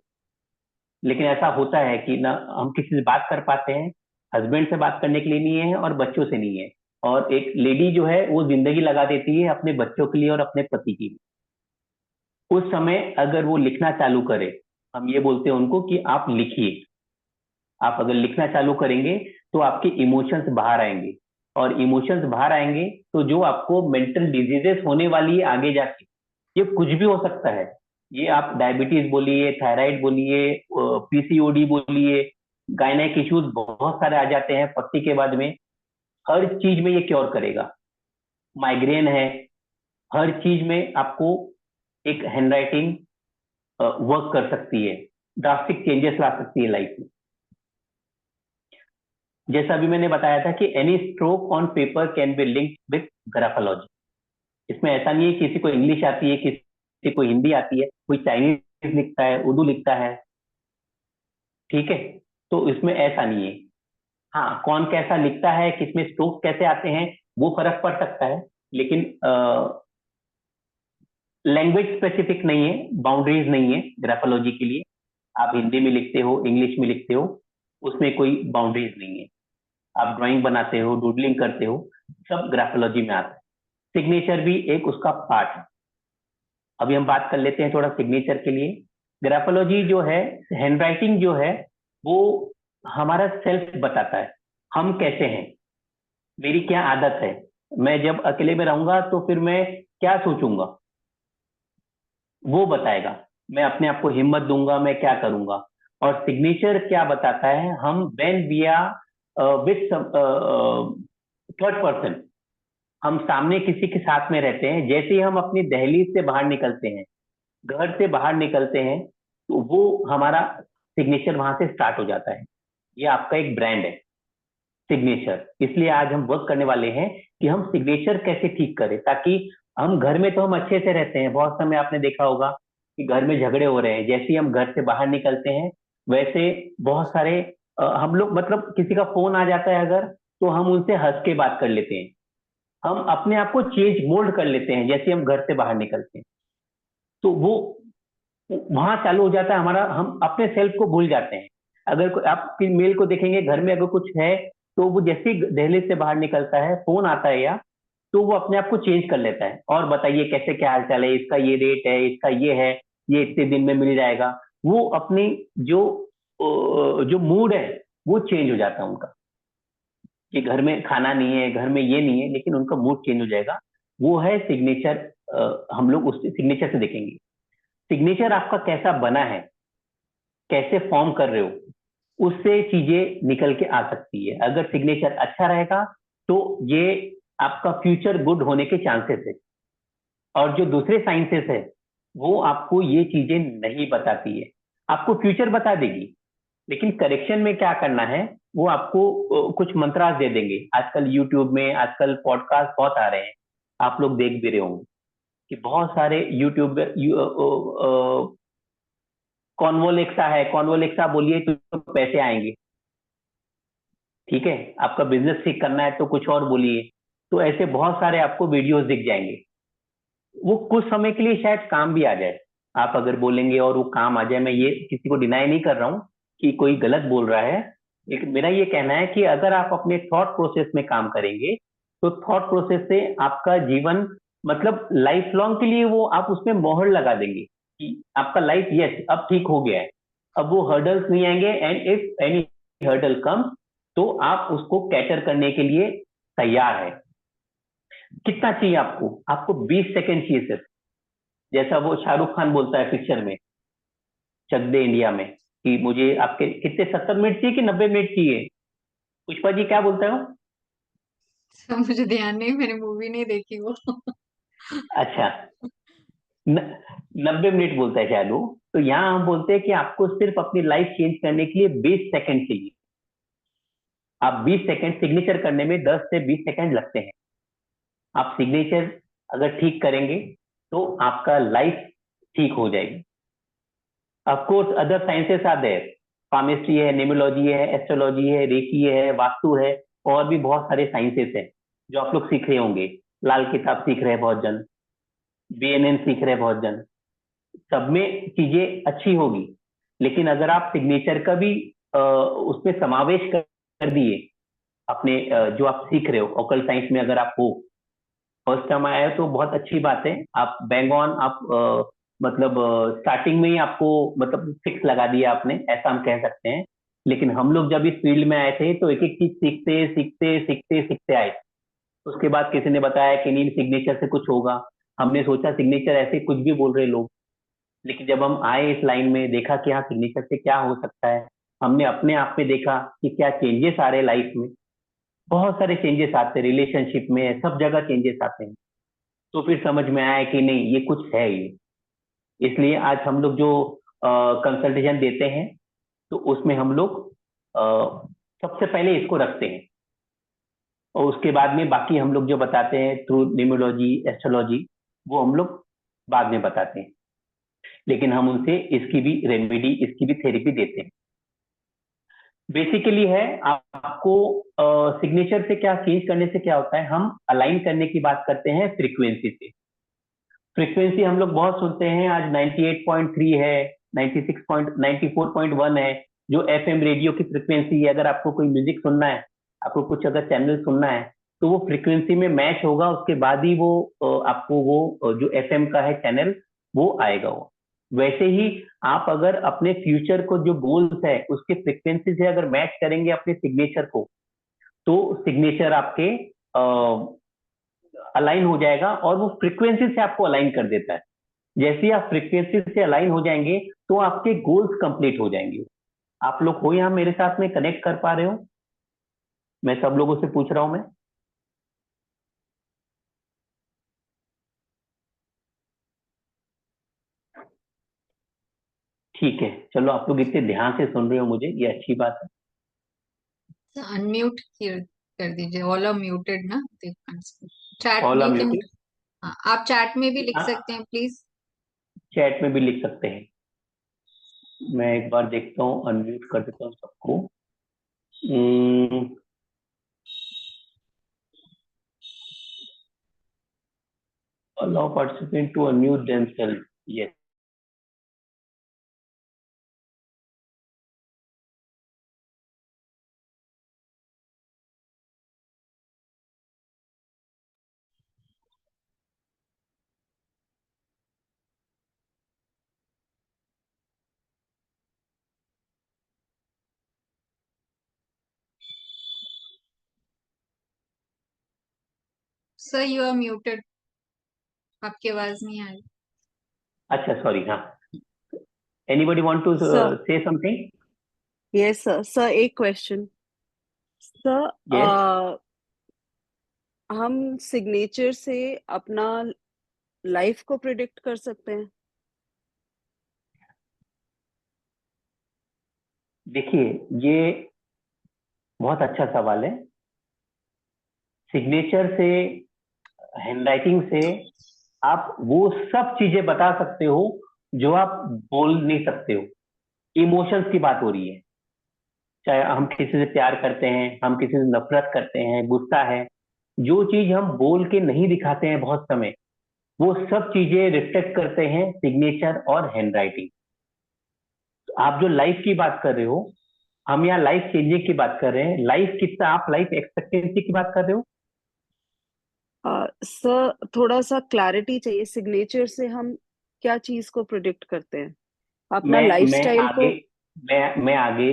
लेकिन ऐसा होता है कि ना हम किसी से बात कर पाते हैं, हस्बैंड से बात करने के लिए नहीं है और बच्चों से नहीं है, और एक लेडी जो है वो जिंदगी लगा देती है अपने बच्चों के लिए और अपने पति के लिए। उस समय अगर वो लिखना चालू करे, हम ये बोलते हैं उनको कि आप लिखिए, आप अगर लिखना चालू करेंगे तो आपके इमोशंस बाहर आएंगे। और इमोशंस बाहर आएंगे तो जो आपको मेंटल डिजीजेस होने वाली है आगे जाके, ये कुछ भी हो सकता है। ये आप डायबिटीज बोलिए, थायराइड बोलिए, पीसीओडी बोलिए, गायनेक इश्यूज बहुत सारे आ जाते हैं 40 के बाद में। हर चीज में ये क्योर करेगा। माइग्रेन है, हर चीज में आपको एक हैंडराइटिंग वर्क कर सकती है, ड्रास्टिक चेंजेस ला सकती है लाइफ में। जैसा अभी मैंने बताया था कि any stroke on paper can be linked with graphology. इसमें ऐसा नहीं है किसी को इंग्लिश आती है, किसी को हिंदी आती है, कोई चाइनीज लिखता है, उर्दू लिखता है, ठीक है, तो इसमें ऐसा नहीं है। हाँ, कौन कैसा लिखता है, किसमें स्ट्रोक कैसे आते हैं, वो फर्क पड़ सकता है, लेकिन लैंग्वेज स्पेसिफिक नहीं है, बाउंड्रीज नहीं है ग्राफोलॉजी के लिए। आप हिंदी में लिखते हो, इंग्लिश में लिखते हो, उसमें कोई बाउंड्रीज नहीं है। आप ड्राइंग बनाते हो, डूडलिंग करते हो, सब ग्राफोलॉजी में आता है। सिग्नेचर भी एक उसका पार्ट है। अभी हम बात कर लेते हैं थोड़ा सिग्नेचर के लिए। ग्राफोलॉजी जो है, हैंडराइटिंग जो है, वो हमारा सेल्फ बताता है, हम कैसे हैं, मेरी क्या आदत है, मैं जब अकेले में रहूंगा तो फिर मैं क्या सोचूंगा, वो बताएगा। मैं अपने आप को हिम्मत दूंगा, मैं क्या करूंगा। और सिग्नेचर क्या बताता है, हम when we are with third person, हम सामने किसी के साथ में रहते हैं, जैसे ही हम अपनी दहलीज से बाहर निकलते हैं, घर से बाहर निकलते हैं, तो वो हमारा सिग्नेचर वहां से स्टार्ट हो जाता है। ये आपका एक ब्रांड है सिग्नेचर। इसलिए आज हम वर्क करने वाले हैं कि हम सिग्नेचर कैसे ठीक करें, ताकि हम घर में तो हम अच्छे से रहते हैं, बहुत समय आपने देखा होगा कि घर में झगड़े हो रहे हैं, जैसे ही हम घर से बाहर निकलते हैं वैसे बहुत सारे हम लोग, मतलब किसी का फोन आ जाता है अगर, तो हम उनसे हंस के बात कर लेते हैं, हम अपने आप को चेंज मोल्ड कर लेते हैं जैसे हम घर से बाहर निकलते हैं। तो वो वहां चालू हो जाता है हमारा, हम अपने सेल्फ को भूल जाते हैं। अगर आप मेल को देखेंगे, घर में अगर कुछ है तो वो जैसे ही दहलीज से बाहर निकलता है, फोन आता है या, तो वो अपने आप को चेंज कर लेता है, और बताइए कैसे, क्या हाल चाल है, इसका ये रेट है, इसका ये है, ये इतने दिन में मिल जाएगा। वो अपनी जो मूड है वो चेंज हो जाता है उनका, कि घर में खाना नहीं है, घर में ये नहीं है, लेकिन उनका मूड चेंज हो जाएगा। वो है सिग्नेचर। हम लोग उस सिग्नेचर से देखेंगे सिग्नेचर आपका कैसा बना है, कैसे फॉर्म कर रहे हो, उससे चीजें निकल के आ सकती है। अगर सिग्नेचर अच्छा रहेगा तो ये आपका फ्यूचर गुड होने के चांसेस है। और जो दूसरे साइंसेस है वो आपको ये चीजें नहीं बताती है, आपको फ्यूचर बता देगी, लेकिन करेक्शन में क्या करना है वो आपको कुछ मंत्रास दे देंगे। आजकल यूट्यूब में, आजकल पॉडकास्ट बहुत आ रहे हैं, आप लोग देख भी रहे होंगे कि बहुत सारे यूट्यूब, कॉन्वोलेक्सा है, कॉन्वोलेक्सा बोलिए तो पैसे आएंगे, ठीक है, आपका बिजनेस ठीक करना है तो कुछ और बोलिए, तो ऐसे बहुत सारे आपको वीडियोस दिख जाएंगे। वो कुछ समय के लिए शायद काम भी आ जाए, आप अगर बोलेंगे और वो काम आ जाए। मैं ये किसी को डिनाई नहीं कर रहा हूँ कि कोई गलत बोल रहा है, लेकिन मेरा ये कहना है कि अगर आप अपने थॉट प्रोसेस में काम करेंगे तो थॉट प्रोसेस से आपका जीवन, मतलब लाइफ लॉन्ग के लिए वो आप उसमें मोहर लगा देंगे कि आपका लाइफ यस अब ठीक हो गया है, अब वो हर्डल्स नहीं आएंगे। And if any hurdle comes तो आप उसको कैटर करने के लिए तैयार है। कितना चाहिए आपको? आपको 20 सेकंड चाहिए सिर्फ, जैसा वो शाहरुख खान बोलता है पिक्चर में चक दे इंडिया में, कि मुझे आपके कितने 70 मिनट चाहिए कि 90 मिनट चाहिए? पुष्पा जी क्या बोलते हो? मुझे ध्यान नहीं, मैंने मूवी नहीं देखी वो। अच्छा, 90 मिनट बोलता है शायद वो। तो यहाँ हम बोलते हैं कि आपको सिर्फ अपनी लाइफ चेंज करने के लिए 20 सेकंड चाहिए। आप 20 सेकंड, सिग्नेचर करने में 10 से 20 सेकंड लगते हैं। आप सिग्नेचर अगर ठीक करेंगे तो आपका लाइफ ठीक हो जाएगी। Of course other sciences are there, फार्मेस्ट्री है, न्यूमरोलॉजी है, एस्ट्रोलॉजी है, रेकी है, वास्तु है, और भी बहुत सारे साइंसेस हैं जो आप लोग सीख रहे होंगे। लाल किताब सीख रहे हैं बहुत जन, बीएनएन सीख रहे हैं बहुत जन, सब में चीजें अच्छी होगी। लेकिन अगर आप सिग्नेचर का भी उसमें समावेश कर दिए अपने जो आप सीख रहे हो, ऑकल्ट साइंस में अगर आप हो, फर्स्ट टाइम आया है तो बहुत अच्छी बात है। आप बैंग ऑन, आप मतलब स्टार्टिंग में ही आपको मतलब फिक्स लगा दिया आपने, ऐसा हम कह सकते हैं। लेकिन हम लोग जब इस फील्ड में आए थे तो एक एक चीज सीखते सीखते सीखते सीखते आए। उसके बाद किसी ने बताया कि नहीं सिग्नेचर से कुछ होगा। हमने सोचा सिग्नेचर ऐसे कुछ भी बोल रहे लोग, लेकिन जब हम आए इस लाइन में देखा कि हाँ सिग्नेचर से क्या हो सकता है, हमने अपने आप में देखा कि क्या चेंजेस आ रहे हैं लाइफ में। बहुत सारे चेंजेस आते हैं, रिलेशनशिप में सब जगह चेंजेस आते हैं। तो फिर समझ में आया कि नहीं ये कुछ है ये। इसलिए आज हम लोग जो कंसल्टेशन देते हैं तो उसमें हम लोग सबसे पहले इसको रखते हैं, और उसके बाद में बाकी हम लोग जो बताते हैं थ्रू न्यूमरोलॉजी एस्ट्रोलॉजी वो हम लोग बाद में बताते हैं। लेकिन हम उनसे इसकी भी रेमेडी, इसकी भी थेरेपी देते हैं। बेसिकली है आपको सिग्नेचर से क्या चेंज करने से क्या होता है, हम अलाइन करने की बात करते हैं फ्रीक्वेंसी से। फ्रीक्वेंसी हम लोग बहुत सुनते हैं, आज 98.3 है, 94.1 है जो एफएम रेडियो की फ्रीक्वेंसी है। अगर आपको कोई म्यूजिक सुनना है, आपको कुछ अगर चैनल सुनना है तो वो फ्रीक्वेंसी में मैच होगा, उसके बाद ही वो आपको वो जो एफएम का है चैनल वो आएगा। वो वैसे ही आप अगर अपने फ्यूचर को जो गोल्स है उसके फ्रीक्वेंसी से अगर मैच करेंगे अपने सिग्नेचर को, तो सिग्नेचर आपके अलाइन हो जाएगा और वो फ्रीक्वेंसी से आपको अलाइन कर देता है। जैसे ही आप फ्रीक्वेंसी से अलाइन हो जाएंगे तो आपके गोल्स कंप्लीट हो जाएंगे। आप लोग हो यहाँ मेरे साथ में कनेक्ट कर पा रहे हो? मैं सब लोगों से पूछ रहा हूं मैं। ठीक है, चलो आप लोग इतने ध्यान से सुन रहे हो मुझे, ये अच्छी बात है। अनम्यूट कर दीजिए, ऑल आर म्यूटेड ना, चैट ऑल में आर यू कैन, म्यूटेड। हाँ आप चैट में भी लिख हाँ, सकते हैं प्लीज। चैट में भी लिख सकते हैं। मैं एक बार देखता हूँ, अनम्यूट कर देता हूँ सबको। allow participant to unmute themselves, yes। Sir you are muted, आपकी आवाज नहीं आ रही। अच्छा सॉरी, हाँ। Anybody want to sir, say something? Yes sir. Sir एक क्वेश्चन सर, यस। हम सिग्नेचर से अपना लाइफ को प्रिडिक्ट कर सकते हैं? देखिए ये बहुत अच्छा सवाल है। सिग्नेचर से, हैंडराइटिंग से आप वो सब चीजें बता सकते हो जो आप बोल नहीं सकते हो। इमोशंस की बात हो रही है, चाहे हम किसी से प्यार करते हैं, हम किसी से नफरत करते हैं, गुस्सा है, जो चीज हम बोल के नहीं दिखाते हैं बहुत समय, वो सब चीजें रिफ्लेक्ट करते हैं सिग्नेचर और हैंडराइटिंग। आप जो लाइफ की बात कर रहे हो, हम यहाँ लाइफ चेंजिंग की बात कर रहे हैं। लाइफ कितना, आप लाइफ एक्सपेक्टेंसी की बात कर रहे हो? सर थोड़ा सा क्लैरिटी चाहिए, सिग्नेचर से हम क्या चीज को प्रिडिक्ट करते हैं? अपना मैं लाइफस्टाइल आगे, को। मैं आगे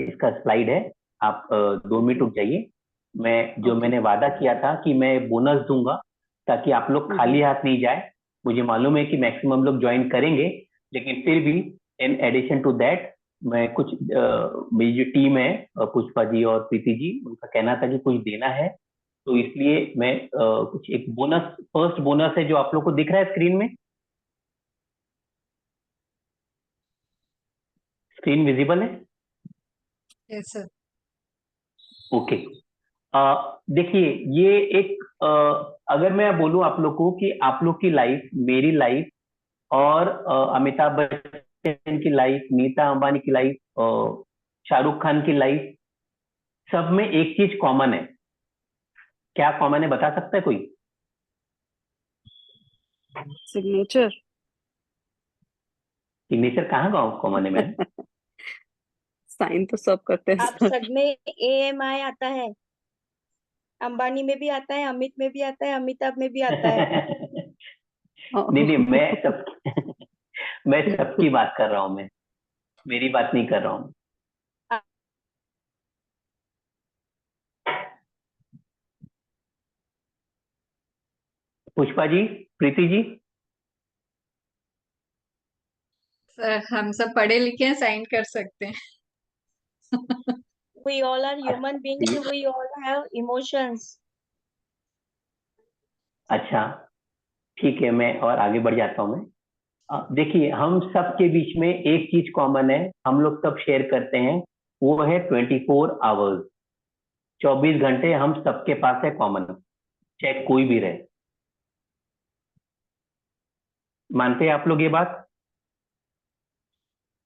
इसका स्लाइड है, आप 2 मिनट रुक जाइए। मैं जो ओके। मैंने वादा किया था कि मैं बोनस दूंगा ताकि आप लोग खाली हाथ नहीं जाए। मुझे मालूम है कि मैक्सिमम लोग ज्वाइन करेंगे, लेकिन फिर भी इन एडिशन टू दैट मैं कुछ मेरी जो टीम है, पुष्पा जी और प्रीति जी, उनका कहना था कि कुछ देना है, तो इसलिए मैं कुछ एक बोनस, फर्स्ट बोनस है जो आप लोग को दिख रहा है स्क्रीन में। स्क्रीन विजिबल है? Yes sir. ओके। देखिए ये एक अगर मैं बोलूं आप लोग को कि आप लोग की लाइफ, मेरी लाइफ और अमिताभ बच्चन की लाइफ, नीता अंबानी की लाइफ, शाहरुख खान की लाइफ, सब में एक चीज कॉमन है। क्या कॉमन है बता सकता है कोई? सिग्नेचर। सिग्नेचर कहाँ कॉमन है मैम? साइन तो सब करते हैं आप सर। सब में एएमआई आता है, अंबानी में भी आता है, अमित में भी आता है, अमिताभ में भी आता है। नहीं नहीं, मैं सब मैं सबकी बात कर रहा हूँ, मैं मेरी बात नहीं कर रहा हूँ। पुष्पा जी, प्रीति जी, सर हम सब पढ़े लिखे हैं, साइन कर सकते हैं। We all are human beings. We all have emotions. अच्छा ठीक है, मैं और आगे बढ़ जाता हूँ मैं। देखिए, हम सब के बीच में एक चीज कॉमन है, हम लोग सब शेयर करते हैं, वो है 24 आवर्स। 24 घंटे हम सबके पास है कॉमन, चाहे कोई भी रहे। मानते हैं आप लोग ये बात?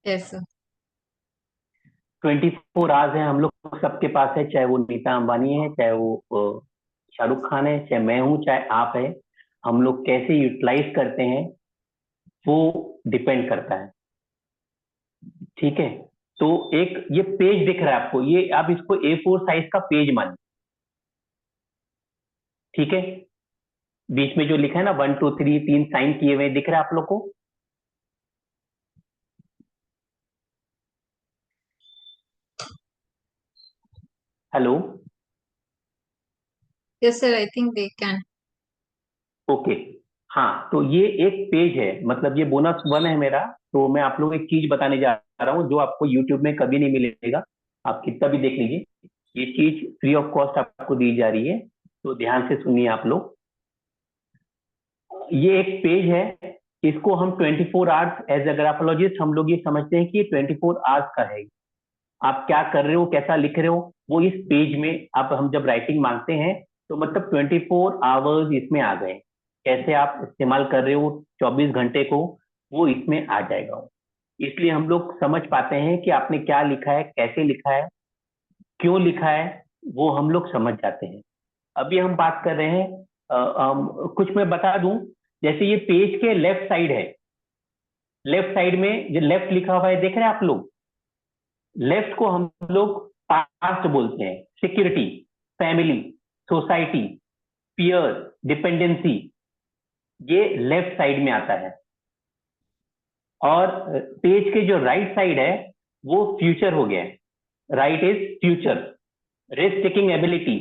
Yes sir. 24 आवर्स है हम लोग सबके पास है, चाहे वो नीता अंबानी है, चाहे वो शाहरुख खान है, चाहे मैं हूं, चाहे आप है। हम लोग कैसे यूटिलाइज करते हैं वो डिपेंड करता है। ठीक है, तो एक ये पेज दिख रहा है आपको, ये आप इसको A4 साइज का पेज मानिए। ठीक है, बीच में जो लिखा है ना 1 2 3 3 साइन किए हुए दिख रहा है आप लोग को? Hello, yes sir, I think they can. Okay. हाँ, तो ये एक पेज है, मतलब ये बोनस 1 है मेरा। तो मैं आप लोग को एक चीज बताने जा रहा हूँ जो आपको यूट्यूब में कभी नहीं मिलेगा, आप कितना भी देख लीजिए। ये चीज फ्री ऑफ कॉस्ट आपको दी जा रही है, तो ध्यान से सुनिए आप लोग। ये एक पेज है, इसको हम 24 आवर्स एज ए ग्राफोलॉजिस्ट हम लोग ये समझते हैं कि ये 24 आवर्स का है। आप क्या कर रहे हो, कैसा लिख रहे हो, वो इस पेज में आप हम जब राइटिंग मांगते हैं तो मतलब 24 आवर्स इसमें आ गए। कैसे आप इस्तेमाल कर रहे हो 24 घंटे को, वो इसमें आ जाएगा। इसलिए हम लोग समझ पाते हैं कि आपने क्या लिखा है, कैसे लिखा है, क्यों लिखा है, वो हम लोग समझ जाते हैं। अभी हम बात कर रहे हैं, कुछ मैं बता दूं। जैसे ये पेज के लेफ्ट साइड है, लेफ्ट साइड में जो लेफ्ट लिखा हुआ है देख रहे हैं आप लोग? लेफ्ट को हम लोग पास्ट बोलते हैं। सिक्योरिटी, फैमिली, सोसाइटी, पियर, डिपेंडेंसी, ये लेफ्ट साइड में आता है। और पेज के जो राइट साइड है वो फ्यूचर हो गया है। Right is future, risk taking ability,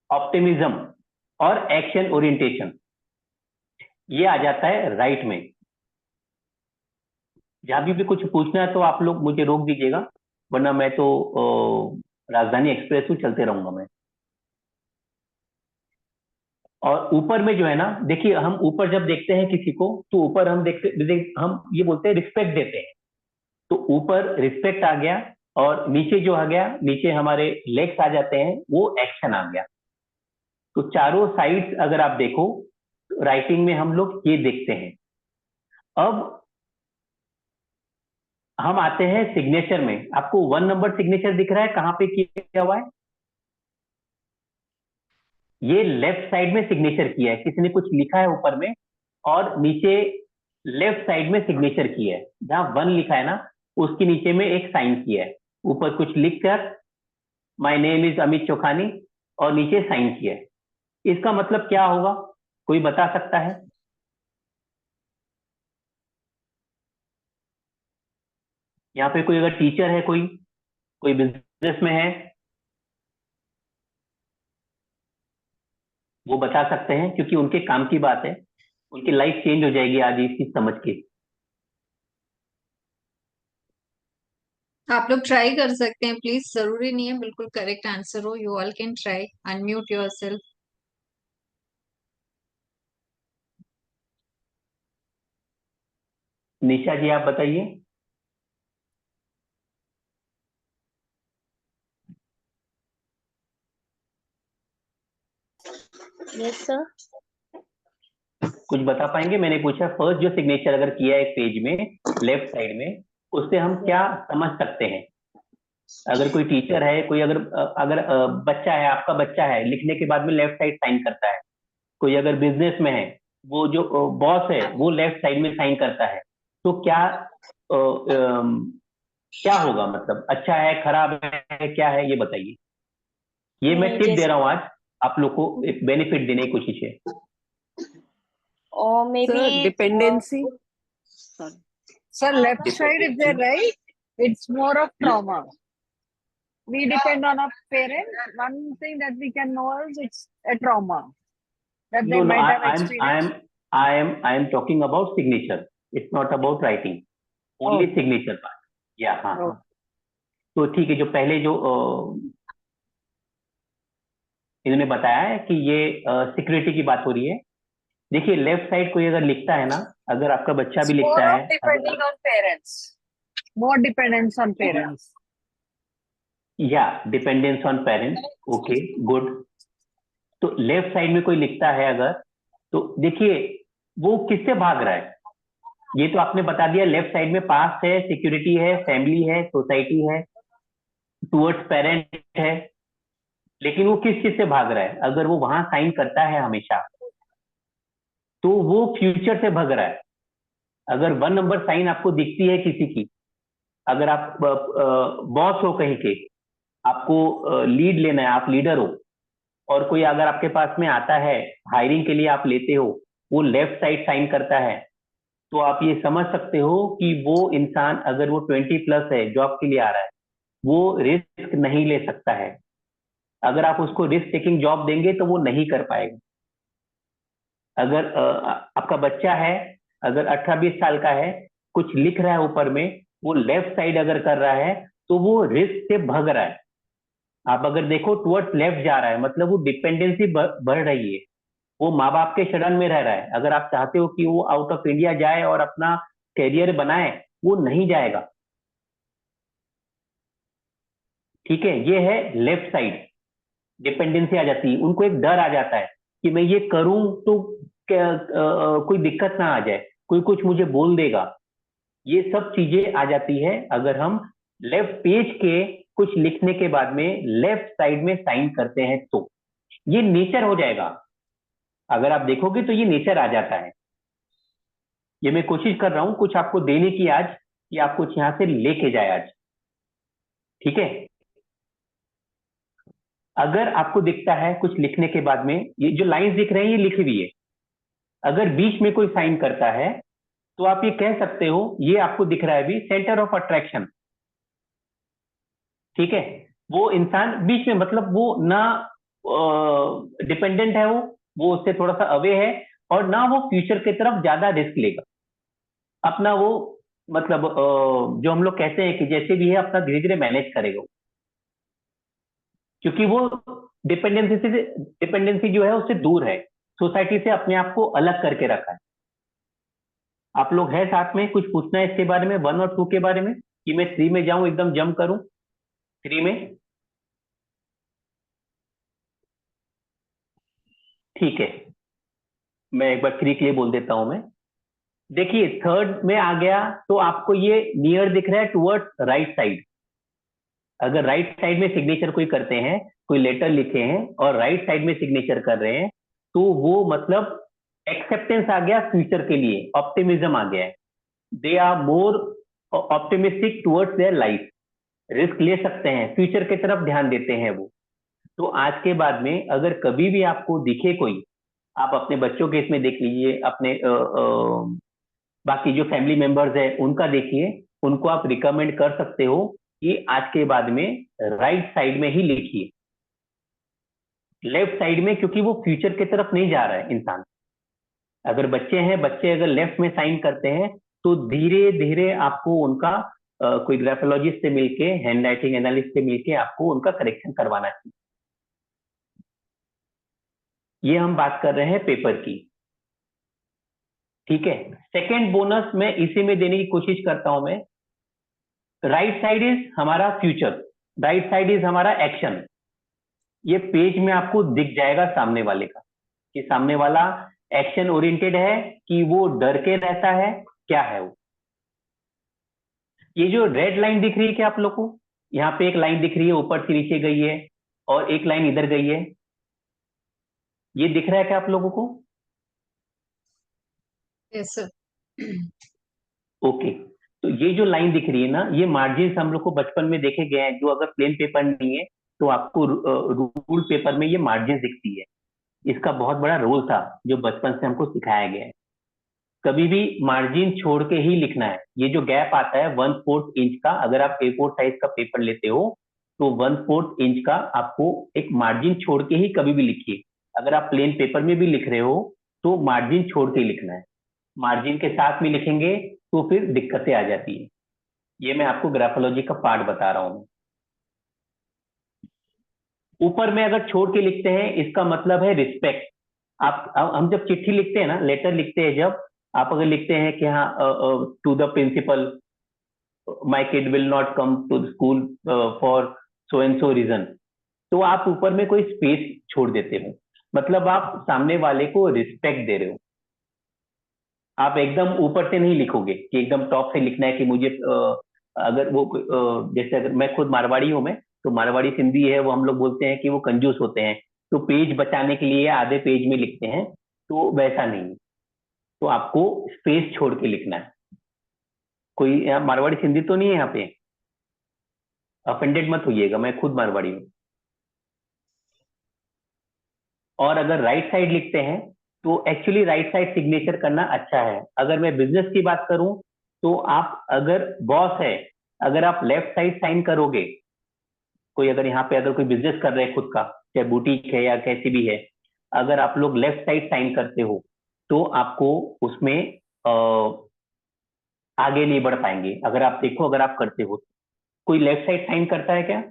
optimism और एक्शन ओरिएंटेशन, ये आ जाता है राइट में। जहां भी कुछ पूछना है तो आप लोग मुझे रोक दीजिएगा, वरना मैं तो राजधानी एक्सप्रेस हूँ, चलते रहूंगा मैं। और ऊपर में जो है ना, देखिए हम ऊपर जब देखते हैं किसी को तो ऊपर हम हम ये बोलते हैं रिस्पेक्ट देते हैं। तो ऊपर रिस्पेक्ट आ गया, और नीचे जो आ गया, नीचे हमारे लेग्स आ जाते हैं, वो एक्शन आ गया। तो चारों साइड्स अगर आप देखो राइटिंग में हम लोग ये देखते हैं। अब हम आते हैं सिग्नेचर में। आपको 1 नंबर सिग्नेचर दिख रहा है, कहां पे किया हुआ है? ये लेफ्ट साइड में सिग्नेचर किया है, किसी ने कुछ लिखा है ऊपर में, और नीचे लेफ्ट साइड में सिग्नेचर किया है। जहां 1 लिखा है ना, उसके नीचे में एक साइन किया है, ऊपर कुछ लिखकर my name is Amit Chokhani, और नीचे साइन किया है। इसका मतलब क्या होगा, कोई बता सकता है? यहाँ पे कोई अगर टीचर है, कोई बिजनेस में है, वो बता सकते हैं, क्योंकि उनके काम की बात है, उनकी लाइफ चेंज हो जाएगी आज इस चीज समझ के। आप लोग ट्राई कर सकते हैं प्लीज, जरूरी नहीं है बिल्कुल करेक्ट आंसर हो। You all can try, unmute yourself. Nisha ji आप बताइए। Yes, sir. कुछ बता पाएंगे? मैंने पूछा फर्स्ट जो सिग्नेचर अगर किया है पेज में लेफ्ट साइड में, उससे हम क्या समझ सकते हैं? अगर कोई टीचर है, कोई अगर बच्चा है, आपका बच्चा है, लिखने के बाद में लेफ्ट साइड साइन करता है। कोई अगर बिजनेस में है, वो जो बॉस है वो लेफ्ट साइड में साइन करता है। तो क्या होगा, मतलब अच्छा है, खराब है, क्या है, ये बताइए। ये मैं टिप दे जैसे रहा हूँ आज आप लोग को, एक बेनिफिट देने की कोशिश है। or maybe Sir, dependency. Sorry. Sir, left side, if they're right, it's more of trauma. We depend on our parents. One thing that we can know is it's a trauma. that they No, no, might have I experience? am talking about signature. It's not about writing. Only Okay. signature part. या हाँ हाँ. Okay. तो ठीक है, जो पहले जो इन्होंने बताया है कि ये सिक्योरिटी की बात हो रही है. देखिए लेफ्ट साइड कोई अगर लिखता है ना, अगर आपका बच्चा भी It's more लिखता है, of depending on parents. More dependence on parents. या dependence on parents. Okay good. तो लेफ्ट साइड में कोई लिखता है अगर, तो देखिए वो किससे भाग रहा है. ये तो आपने बता दिया, लेफ्ट साइड में पास्ट है, सिक्योरिटी है, फैमिली है, सोसाइटी है, टुवर्ड्स पेरेंट है. लेकिन वो किस चीज से भाग रहा है. अगर वो वहां साइन करता है हमेशा, तो वो फ्यूचर से भाग रहा है. अगर 1 नंबर साइन आपको दिखती है किसी की, अगर आप बॉस हो कहीं के, आपको लीड लेना है, आप लीडर हो, और कोई अगर आपके पास में आता है, हायरिंग के लिए आप लेते हो, वो लेफ्ट साइड साइन करता है, तो आप ये समझ सकते हो कि वो इंसान अगर वो 20 प्लस है, जॉब के लिए आ रहा है, वो रिस्क नहीं ले सकता है. अगर आप उसको रिस्क टेकिंग जॉब देंगे तो वो नहीं कर पाएगा. अगर आपका बच्चा है, अगर 18-20 साल का है, कुछ लिख रहा है ऊपर में, वो लेफ्ट साइड अगर कर रहा है, तो वो रिस्क से भाग रहा है. आप अगर देखो टुवर्ड्स लेफ्ट जा रहा है, मतलब वो डिपेंडेंसी बढ़ रही है. वो माँ बाप के शरण में रह रहा है. अगर आप चाहते हो कि वो आउट ऑफ इंडिया जाए और अपना करियर बनाए, वो नहीं जाएगा. ठीक है, ये है लेफ्ट साइड. डिपेंडेंसी आ जाती है, उनको एक डर आ जाता है कि मैं ये करूं तो कोई दिक्कत ना आ जाए, कोई कुछ मुझे बोल देगा. ये सब चीजें आ जाती है अगर हम लेफ्ट पेज के कुछ लिखने के बाद में लेफ्ट साइड में साइन करते हैं. तो ये नेचर हो जाएगा. अगर आप देखोगे तो ये नेचर आ जाता है. ये मैं कोशिश कर रहा हूं कुछ आपको देने की आज, कि आप कुछ यहां से लेके जाए आज. ठीक है. अगर आपको दिखता है कुछ लिखने के बाद में, ये जो लाइंस दिख रहे हैं ये लिखी हुई है, अगर बीच में कोई साइन करता है, तो आप ये कह सकते हो, ये आपको दिख रहा है अभी, सेंटर ऑफ अट्रैक्शन. ठीक है. वो इंसान बीच में, मतलब वो ना डिपेंडेंट है, वो उससे थोड़ा सा अवे है, और ना वो फ्यूचर की तरफ ज्यादा रिस्क लेगा. अपना वो, मतलब जो हम लोग कहते हैं कि जैसे भी है अपना धीरे धीरे मैनेज करेगा. क्योंकि वो डिपेंडेंसी जो है उससे दूर है, सोसाइटी से अपने आप को अलग करके रखा है. आप लोग हैं साथ में, कुछ पूछना है इसके बारे में, 1 और 2 के बारे में, कि मैं 3 में जाऊं, एकदम जंप करूं 3 में. ठीक है, मैं एक बार 3 के लिए बोल देता हूं मैं. देखिए थर्ड में आ गया, तो आपको ये नियर दिख रहा है टुवर्ड्स राइट साइड. अगर राइट साइड में सिग्नेचर कोई करते हैं, कोई लेटर लिखे हैं और राइट साइड में सिग्नेचर कर रहे हैं, तो वो मतलब एक्सेप्टेंस आ गया फ्यूचर के लिए, ऑप्टिमिज्म आ गया है. They are more optimistic towards their life. Risk ले सकते हैं, फ्यूचर की तरफ ध्यान देते हैं वो. तो आज के बाद में अगर कभी भी आपको दिखे कोई, आप अपने बच्चों के इसमें देख लीजिए, अपने बाकी जो फैमिली मेंबर्स है उनका देखिए, उनको आप रिकमेंड कर सकते हो कि आज के बाद में राइट साइड में ही लिखिए, लेफ्ट साइड में, क्योंकि वो फ्यूचर की तरफ नहीं जा रहा है इंसान. अगर बच्चे हैं, बच्चे अगर लेफ्ट में साइन करते हैं, तो धीरे धीरे आपको उनका कोई ग्राफोलॉजिस्ट से मिलके, हैंड राइटिंग एनालिस्ट से मिलके आपको उनका करेक्शन करवाना चाहिए. ये हम बात कर रहे हैं पेपर की. ठीक है. सेकेंड बोनस मैं इसी में देने की कोशिश करता हूं मैं. राइट साइड इज हमारा फ्यूचर, राइट साइड इज हमारा एक्शन. ये पेज में आपको दिख जाएगा सामने वाले का, कि सामने वाला एक्शन ओरिएंटेड है कि वो डर के रहता है, क्या है वो. ये जो रेड लाइन दिख रही है क्या आप लोग को, यहाँ पे एक लाइन दिख रही है, ऊपर से नीचे गई है और एक लाइन इधर गई है, ये दिख रहा है क्या आप लोगों को? Yes, sir. ओके. तो ये जो लाइन दिख रही है ना, ये मार्जिन हम लोग को बचपन में देखे गए हैं. जो अगर प्लेन पेपर नहीं है तो आपको रूल पेपर में ये मार्जिन दिखती है. इसका बहुत बड़ा रोल था जो बचपन से हमको सिखाया गया है. कभी भी मार्जिन छोड़ के ही लिखना है. ये जो गैप आता है 1/4 इंच का, अगर आप A4 साइज का पेपर लेते हो तो 1/4 इंच का आपको एक मार्जिन छोड़ के ही कभी भी लिखिए. अगर आप प्लेन पेपर में भी लिख रहे हो तो मार्जिन छोड़ के लिखना है, मार्जिन के साथ में लिखेंगे तो फिर दिक्कतें आ जाती है। ये मैं आपको ग्राफोलॉजी का पार्ट बता रहा हूँ। ऊपर में अगर छोड़ के लिखते हैं इसका मतलब है रिस्पेक्ट। आप हम जब चिट्ठी लिखते हैं ना, लेटर लिखते हैं, जब आप अगर लिखते हैं कि हाँ to the principal my kid will not come to the school for so and so reason, तो आप ऊपर में कोई स्पेस छोड़ देते हो, मतलब आप सामने वाले को रिस्पेक्ट दे रहे हो। आप एकदम ऊपर से नहीं लिखोगे कि एकदम टॉप से लिखना है कि मुझे अगर वो जैसे अगर मैं खुद मारवाड़ी हूं, मैं तो मारवाड़ी सिंधी है, वो हम लोग बोलते हैं कि वो कंजूस होते हैं, तो पेज बचाने के लिए आधे पेज में लिखते हैं, तो वैसा नहीं। तो आपको स्पेस छोड़ के लिखना है। कोई यहाँ मारवाड़ी सिंधी तो नहीं है यहाँ पे? अफेंडेड मत होइएगा, मैं खुद मारवाड़ी हूँ। और अगर राइट साइड लिखते हैं तो एक्चुअली राइट साइड सिग्नेचर करना अच्छा है। अगर मैं बिजनेस की बात करूं तो आप अगर बॉस है, अगर आप लेफ्ट साइड साइन करोगे, कोई अगर यहाँ पे अगर कोई बिजनेस कर रहे हैं खुद का, चाहे बुटीक है या कैसी भी है, अगर आप लोग लेफ्ट साइड साइन करते हो तो आपको उसमें आगे नहीं बढ़ पाएंगे। अगर आप देखो, अगर आप करते हो, कोई लेफ्ट साइड साइन करता है क्या?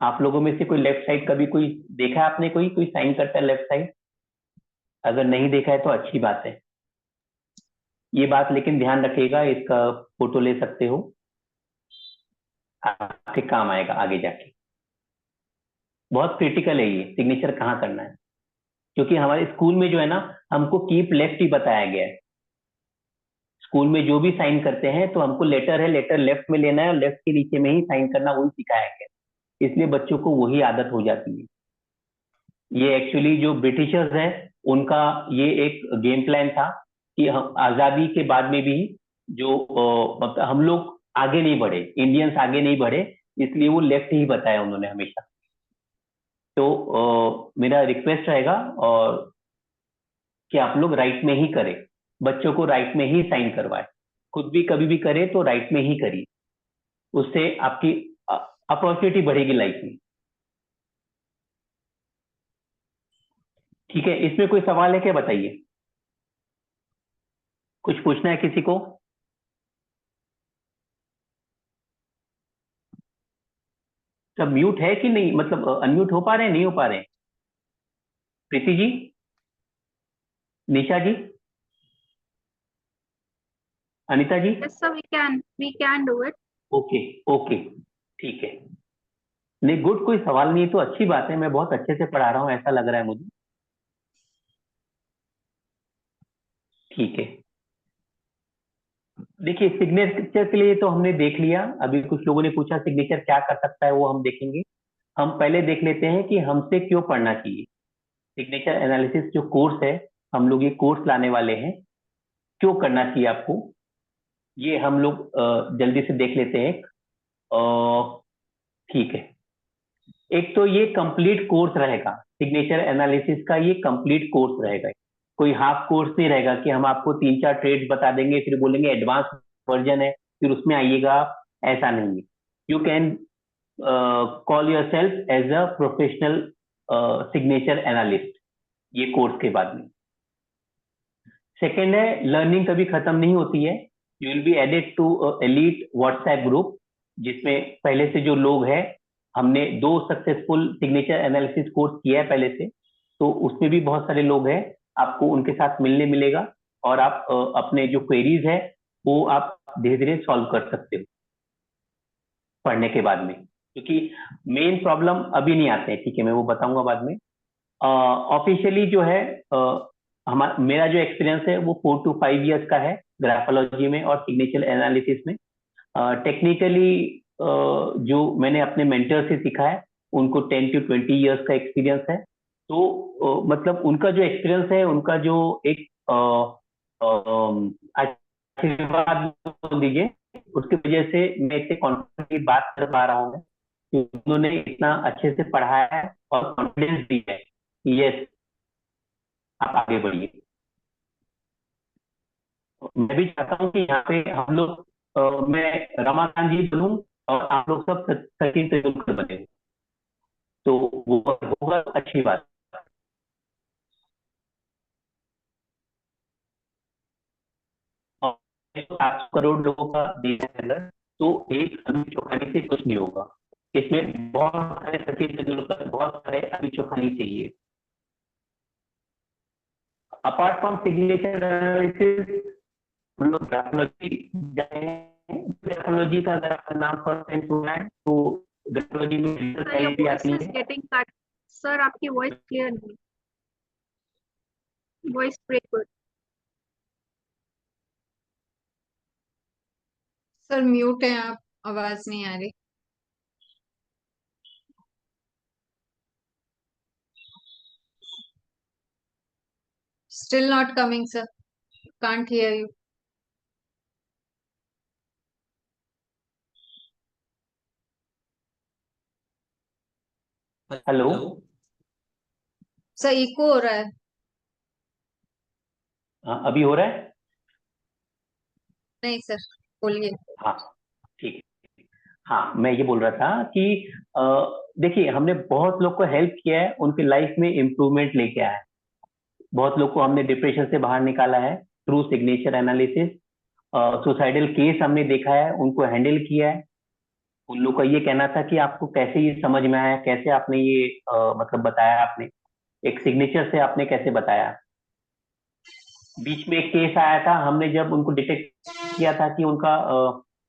आप लोगों में से कोई लेफ्ट साइड कभी कोई देखा है आपने? कोई साइन करता है लेफ्ट साइड? अगर नहीं देखा है तो अच्छी बात है। ये बात लेकिन ध्यान रखिएगा, इसका फोटो ले सकते हो, आपके काम आएगा आगे जाके। बहुत क्रिटिकल है ये सिग्नेचर कहाँ करना है, क्योंकि हमारे स्कूल में जो है ना, हमको कीप लेफ्ट ही बताया गया है। स्कूल में जो भी साइन करते हैं तो हमको लेटर है, लेटर लेफ्ट में लेना है और लेफ्ट के नीचे में ही साइन करना, वही सिखाया गया है। इसलिए बच्चों को वही आदत हो जाती है। ये एक्चुअली जो ब्रिटिशर्स हैं उनका ये एक गेम प्लान था कि हम आजादी के बाद में भी जो मतलब हम लोग आगे नहीं बढ़े, इंडियंस आगे नहीं बढ़े, इसलिए वो लेफ्ट ही बताया उन्होंने हमेशा। तो मेरा रिक्वेस्ट रहेगा और कि आप लोग राइट में ही करें, बच्चों को राइट में ही साइन करवाएं। खुद भी कभी भी करें तो राइट में ही करिए, उससे आपकी अपॉर्चुनिटी बढ़ेगी लाइफ में। ठीक है, इसमें कोई सवाल है क्या, बताइए? कुछ पूछना है किसी को? सब म्यूट है कि नहीं, मतलब अनम्यूट हो पा रहे हैं, नहीं हो पा रहे हैं? प्रीति जी, निशा जी, अनिता जी? Yes, sir, we can do it. Okay okay, ठीक है। नहीं, गुड, कोई सवाल नहीं है तो अच्छी बात है, मैं बहुत अच्छे से पढ़ा रहा हूँ ऐसा लग रहा है मुझे। ठीक है, देखिए सिग्नेचर के लिए तो हमने देख लिया। अभी कुछ लोगों ने पूछा सिग्नेचर क्या कर सकता है, वो हम देखेंगे। हम पहले देख लेते हैं कि हमसे क्यों पढ़ना चाहिए। सिग्नेचर एनालिसिस जो कोर्स है, हम लोग ये कोर्स लाने वाले हैं, क्यों करना चाहिए आपको, ये हम लोग जल्दी से देख लेते हैं। ठीक है, एक तो ये कंप्लीट कोर्स रहेगा, सिग्नेचर एनालिसिस का ये कंप्लीट कोर्स रहेगा। कोई हाफ कोर्स नहीं रहेगा कि हम आपको 3-4 ट्रेड्स बता देंगे फिर बोलेंगे एडवांस वर्जन है फिर उसमें आइएगा, ऐसा नहीं है। You can call yourself as a professional signature analyst ये कोर्स के बाद में। सेकेंड है, लर्निंग कभी खत्म नहीं होती है। You will be added to elite WhatsApp group, जिसमें पहले से जो लोग हैं, हमने 2 सक्सेसफुल सिग्नेचर एनालिसिस कोर्स किया है पहले से, तो उसमें भी बहुत सारे लोग हैं, आपको उनके साथ मिलने मिलेगा और आप अपने जो क्वेरीज है वो आप धीरे धीरे सॉल्व कर सकते हो पढ़ने के बाद में, क्योंकि मेन प्रॉब्लम अभी नहीं आते हैं। ठीक है, मैं वो बताऊंगा बाद में। ऑफिशियली जो है मेरा जो एक्सपीरियंस है वो 4 to 5 इयर्स का है ग्राफोलॉजी में और सिग्नेचर एनालिसिस में। टेक्निकली जो मैंने अपने मेंटर से सीखा है उनको 10 to 20 इयर्स का एक्सपीरियंस है। तो मतलब उनका जो एक्सपीरियंस है, उनका जो एक आशीर्वाद बोल दीजिए, उसकी वजह से मैं इतने कॉन्फिडेंटली बात कर पा रहा हूँ, क्योंकि उन्होंने इतना अच्छे से पढ़ाया है और कॉन्फिडेंस दिया है कि यस आप आगे बढ़िए। मैं भी चाहता हूँ कि यहाँ पे हम लोग मैं रमाकांत जी बोलूँ और आप लोग सब सचिन तेंदुलकर बने हो, तो वो होगा अच्छी बात। और 7 करोड़ लोगों का देश है अगर, तो एक अभी चौखानी से कुछ नहीं होगा। इसमें बहुत सारे सचिन तेंदुलकर, बहुत सारे अभी चौखानी चाहिए। अपार्ट फ्रॉम सिग्नेचर एनालिसिस, हम लोग ग्राफोलॉजी जाए। ग्राफोलॉजी का अगर आपका नाम फर्स्ट टाइम सुना है तो ग्राफोलॉजी में रिसर्च Sir, your साइंस भी voice आती is है। getting cut. Sir, आपकी voice clear नहीं. Voice break हो. सर म्यूट है आप, आवाज नहीं आ रही। Still not coming, sir. Can't hear you. Hello, sir echo हो रहा है। हाँ, अभी हो रहा है? नहीं सर, बोलिए। हाँ, ठीक है। हाँ, मैं ये बोल रहा था कि देखिए, हमने बहुत लोग को हेल्प किया है, उनकी लाइफ में इम्प्रूवमेंट लेके आया है। बहुत लोग को हमने डिप्रेशन से बाहर निकाला है through signature analysis. Suicidal case हमने देखा है, उनको हैंडल किया है। उन लोग का ये कहना था कि आपको कैसे ये समझ में आया, कैसे आपने ये मतलब बताया, आपने एक सिग्नेचर से आपने कैसे बताया। बीच में एक केस आया था, हमने जब उनको डिटेक्ट किया था कि उनका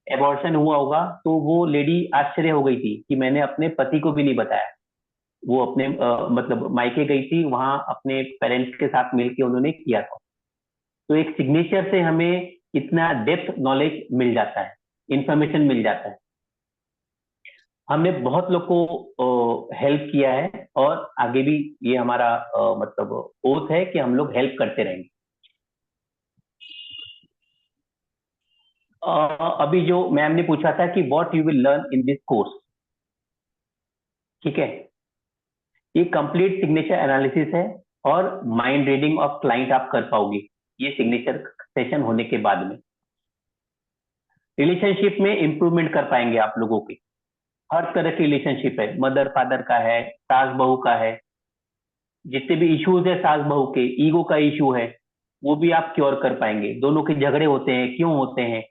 एबॉर्शन हुआ होगा, तो वो लेडी आश्चर्य हो गई थी कि मैंने अपने पति को भी नहीं बताया। वो अपने मतलब मायके गई थी, वहां अपने पेरेंट्स के साथ मिलके उन्होंने किया था। तो एक सिग्नेचर से हमें इतना डेप्थ नॉलेज मिल जाता है, इंफॉर्मेशन मिल जाता है। हमने बहुत लोग को हेल्प किया है और आगे भी ये हमारा मतलब ओथ है कि हम लोग हेल्प करते रहेंगे। अभी जो मैम ने पूछा था कि what you will learn in this course, ठीक है, ये कंप्लीट सिग्नेचर एनालिसिस है और माइंड रीडिंग ऑफ क्लाइंट आप कर पाओगे ये सिग्नेचर सेशन होने के बाद में। रिलेशनशिप में इंप्रूवमेंट कर पाएंगे आप लोगों के। हर तरह की रिलेशनशिप है, मदर फादर का है, सास बहू का है, जितने भी इश्यूज है सास बहू के, ईगो का इशू है, वो भी आप क्योर कर पाएंगे। दोनों के झगड़े होते हैं, क्यों होते हैं,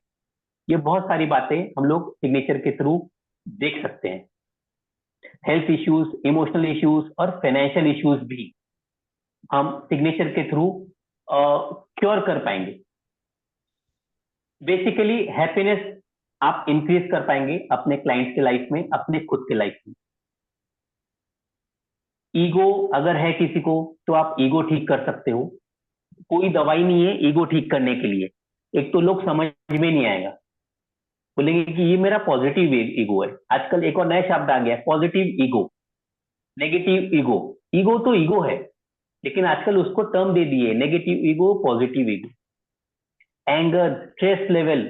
ये बहुत सारी बातें हम लोग सिग्नेचर के थ्रू देख सकते हैं। हेल्थ इश्यूज, इमोशनल इश्यूज और फाइनेंशियल इश्यूज भी हम सिग्नेचर के थ्रू क्योर कर पाएंगे। बेसिकली हैप्पीनेस आप इंक्रीज कर पाएंगे अपने क्लाइंट के लाइफ में, अपने खुद के लाइफ में। ईगो अगर है किसी को तो आप ईगो ठीक कर सकते हो। कोई दवाई नहीं है ईगो ठीक करने के लिए। एक तो लोग समझ में नहीं आएगा, बोलेंगे कि ये मेरा पॉजिटिव ईगो है। आजकल एक और नया शब्द आ गया, positive ego, negative ego. Ego तो ईगो है, लेकिन आजकल उसको टर्म दे दिए, negative ego, positive ego. Anger, stress level,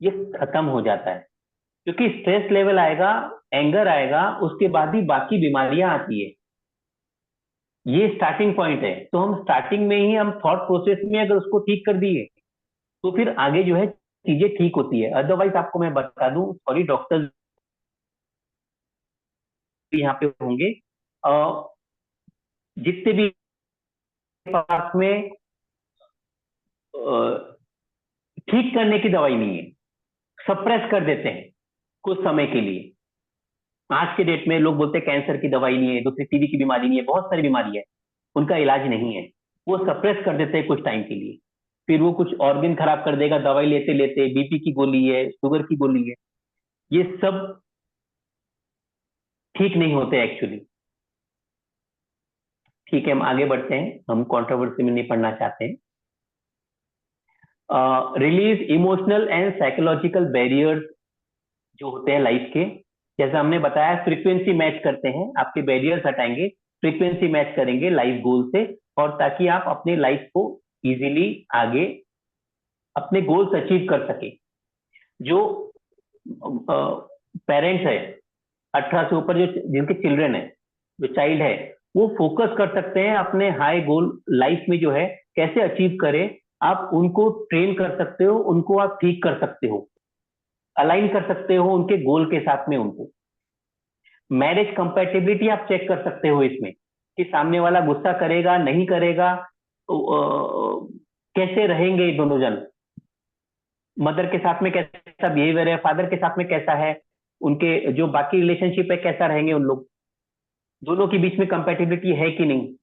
ये खत्म हो जाता है, क्योंकि स्ट्रेस लेवल आएगा, एंगर आएगा, उसके बाद ही बाकी बीमारियां आती है। ये स्टार्टिंग पॉइंट है। तो हम स्टार्टिंग में ही हम थॉट प्रोसेस में अगर उसको ठीक कर दिए तो फिर आगे जो है चीजें ठीक होती है। अदरवाइज आपको मैं बता दूं, सॉरी, डॉक्टर्स यहाँ पे होंगे, जितने भी पास में ठीक करने की दवाई नहीं है, सप्रेस कर देते हैं कुछ समय के लिए। आज के डेट में लोग बोलते हैं कैंसर की दवाई नहीं है, दूसरी टीबी की बीमारी नहीं है, बहुत सारी बीमारी है, उनका इलाज नहीं है, वो सप्रेस कर देते हैं कुछ टाइम के लिए। फिर वो कुछ ऑर्गन खराब कर देगा दवाई लेते लेते, बीपी की गोली है, शुगर की गोली है, ये सब ठीक नहीं होते एक्चुअली। ठीक है, हम आगे बढ़ते हैं, हम कंट्रोवर्सी में नहीं पढ़ना चाहते हैं। Release emotional and psychological barriers जो होते हैं लाइफ के, जैसे हमने बताया, फ्रीक्वेंसी मैच करते हैं, आपके बैरियर्स हटाएंगे, फ्रीक्वेंसी मैच करेंगे लाइफ गोल से, और ताकि आप अपने लाइफ को इजीली आगे अपने गोल्स अचीव कर सके। जो पेरेंट्स है 18 से ऊपर, जो जिनके चिल्ड्रन है, जो चाइल्ड है, वो फोकस कर सकते हैं अपने हाई गोल लाइफ में जो है कैसे अचीव करें। आप उनको ट्रेन कर सकते हो, उनको आप ठीक कर सकते हो। अलाइन कर सकते हो उनके गोल के साथ में उनको। मैरिज कंपैटिबिलिटी आप चेक कर सकते हो इसमें कि सामने वाला गुस्सा करेगा नहीं करेगा, कैसे रहेंगे ये दोनों जन, मदर के साथ में कैसा बिहेवियर है, फादर के साथ में कैसा है, उनके जो बाकी रिलेशनशिप है कैसा रहेंगे उन लोग, दोनों के बीच में कंपैटिबिलिटी है कि नहीं,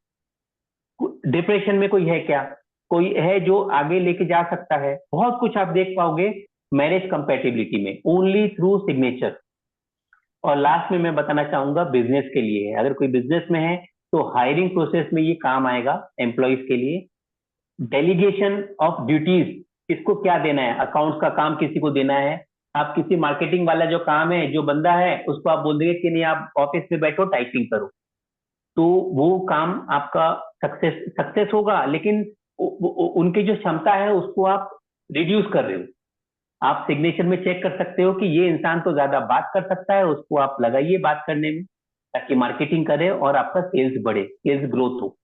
डिप्रेशन में कोई है क्या, कोई है जो आगे लेके जा सकता है। बहुत कुछ आप देख पाओगे मैरिज कंपैटिबिलिटी में ओनली थ्रू सिग्नेचर। और लास्ट में मैं बताना चाहूंगा बिजनेस के लिए, अगर कोई बिजनेस में है तो हायरिंग प्रोसेस में ये काम आएगा एम्प्लॉयज के लिए। डेलीगेशन ऑफ ड्यूटीज, किसको क्या देना है, अकाउंट्स का काम किसी को देना है, आप किसी मार्केटिंग वाला जो काम है जो बंदा है उसको आप बोल देंगे कि नहीं आप ऑफिस में बैठो टाइपिंग करो, तो वो काम आपका सक्सेस होगा, लेकिन उनकी जो क्षमता है उसको आप रिड्यूस कर रहे हो। आप सिग्नेचर में चेक कर सकते हो कि ये इंसान तो ज्यादा बात कर सकता है, उसको आप लगाइए बात करने में ताकि मार्केटिंग करे और आपका सेल्स बढ़े, सेल्स ग्रोथ हो।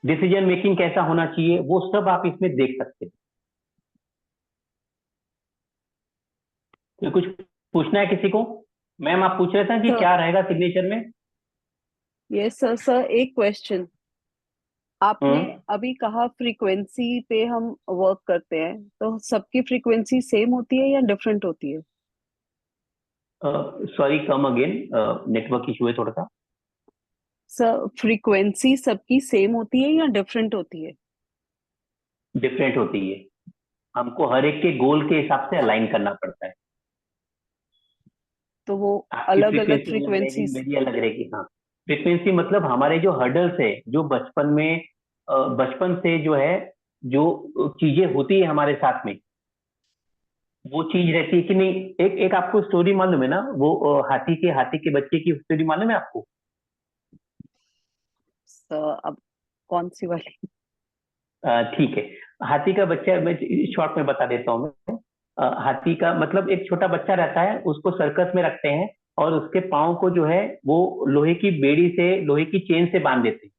डिसीजन मेकिंग कैसा होना चाहिए वो सब आप इसमें देख सकते हो। तो कुछ पूछना है किसी को? मैम आप पूछ रहे थे कि सर क्या रहेगा सिग्नेचर में? यस सर, सर एक क्वेश्चन। आपने अभी कहा फ्रीक्वेंसी पे हम वर्क करते हैं, तो सबकी फ्रीक्वेंसी सेम होती है या डिफरेंट होती है? Sorry come again, network issue है थोड़ा सा। सर फ्रीक्वेंसी सबकी सेम होती है या डिफरेंट होती है? डिफरेंट होती है, हमको हर एक के गोल के हिसाब से अलाइन करना पड़ता है। तो वो आपकी अलग अलग फ्रीक्वेंसी अलग रहेगी, फ्रीक्वेंसीज। मेरी अलग रहेगी। हाँ, फ्रीक्वेंसी मतलब हमारे जो हर्डल्स है, जो बचपन में बचपन से जो है जो चीजें होती है हमारे साथ में, वो चीज रहती है कि नहीं। एक एक आपको स्टोरी मालूम है ना, वो हाथी के बच्चे की स्टोरी मालूम है आपको? सर अब कौन सी वाली? ठीक है, हाथी का बच्चा मैं शॉर्ट में बता देता हूँ मैं। हाथी का मतलब एक छोटा बच्चा रहता है, उसको सर्कस में रखते हैं और उसके पाँव को जो है वो लोहे की बेड़ी से, लोहे की चेन से बांध देते हैं।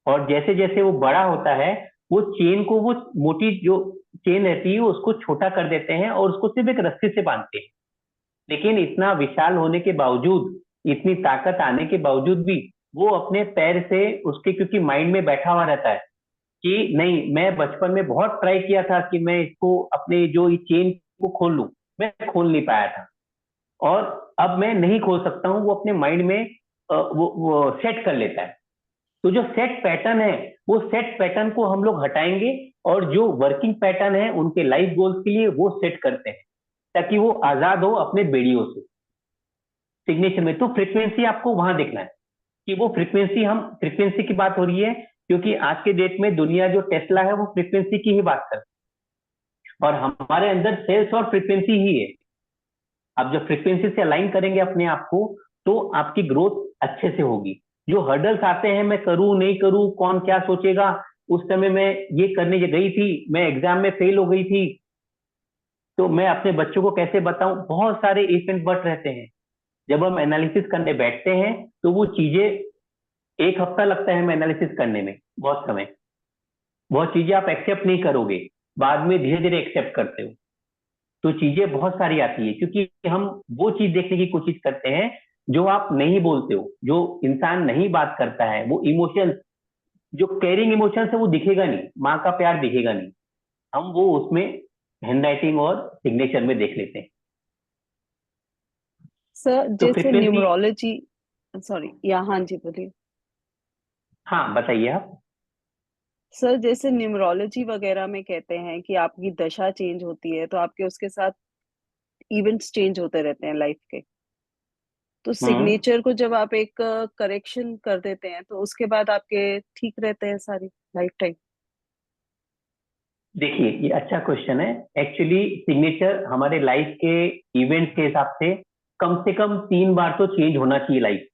और जैसे जैसे वो बड़ा होता है वो चेन को, वो मोटी जो चेन रहती है उसको छोटा कर देते हैं और उसको सिर्फ एक रस्सी से बांधते हैं। लेकिन इतना विशाल होने के बावजूद, इतनी ताकत आने के बावजूद भी वो अपने पैर से उसके, क्योंकि माइंड में बैठा हुआ रहता है कि नहीं, मैं बचपन में बहुत ट्राई किया था कि मैं इसको अपने जो ये चेन को खोल लूं, मैं खोल नहीं पाया था और अब मैं नहीं खोल सकता हूं। वो अपने माइंड में वो सेट कर लेता है। तो जो सेट पैटर्न है, वो सेट पैटर्न को हम लोग हटाएंगे और जो वर्किंग पैटर्न है उनके लाइफ गोल्स के लिए वो सेट करते हैं ताकि वो आजाद हो अपने बेड़ियों से। सिग्नेचर में तो फ्रीक्वेंसी आपको वहां देखना है कि वो फ्रीक्वेंसी, हम फ्रीक्वेंसी की बात हो रही है क्योंकि आज के डेट में दुनिया जो टेस्ला है वो फ्रीक्वेंसी की ही बात करती है और हमारे अंदर सेल्स और फ्रीक्वेंसी ही है। आप जब फ्रीक्वेंसी से अलाइन करेंगे अपने आप को तो आपकी ग्रोथ अच्छे से होगी। जो हर्डल्स आते हैं, मैं करूं नहीं करूं, कौन क्या सोचेगा, उस समय मैं ये करने गई थी, मैं एग्जाम में फेल हो गई थी, तो मैं अपने बच्चों को कैसे बताऊं, बहुत सारे इफ एंड बट रहते हैं। जब हम एनालिसिस करने बैठते हैं तो वो चीजें, एक हफ्ता लगता है हमें एनालिसिस करने में, बहुत समय, बहुत चीजें आप एक्सेप्ट नहीं करोगे, बाद में धीरे धीरे एक्सेप्ट करते हो। तो चीजें बहुत सारी आती है क्योंकि हम वो चीज देखने की कोशिश करते हैं जो आप नहीं बोलते हो, जो इंसान नहीं बात करता है, वो इमोशंस, जो केयरिंग इमोशंस है वो दिखेगा नहीं, माँ का प्यार दिखेगा नहीं, हम वो उसमें हैंडराइटिंग और सिग्नेचर में देख लेते हैं। सर तो जैसे फ्रीक्वेंसी, न्यूमरोलॉजी, सॉरी या हाँ जी बोलिए। हाँ बताइए आप। सर जैसे न्यूमरोलॉजी वगैरह में कहते हैं कि आपकी दशा चेंज होती है तो आपके उसके साथ इवेंट्स चेंज होते रहते हैं लाइफ के। तो सिग्नेचर को जब आप एक करेक्शन कर देते हैं तो उसके बाद आपके ठीक रहते हैं सारी लाइफ टाइम? देखिए ये अच्छा क्वेश्चन है। एक्चुअली सिग्नेचर हमारे लाइफ के इवेंट्स के हिसाब से कम 3 बार तो चेंज होना चाहिए लाइफ।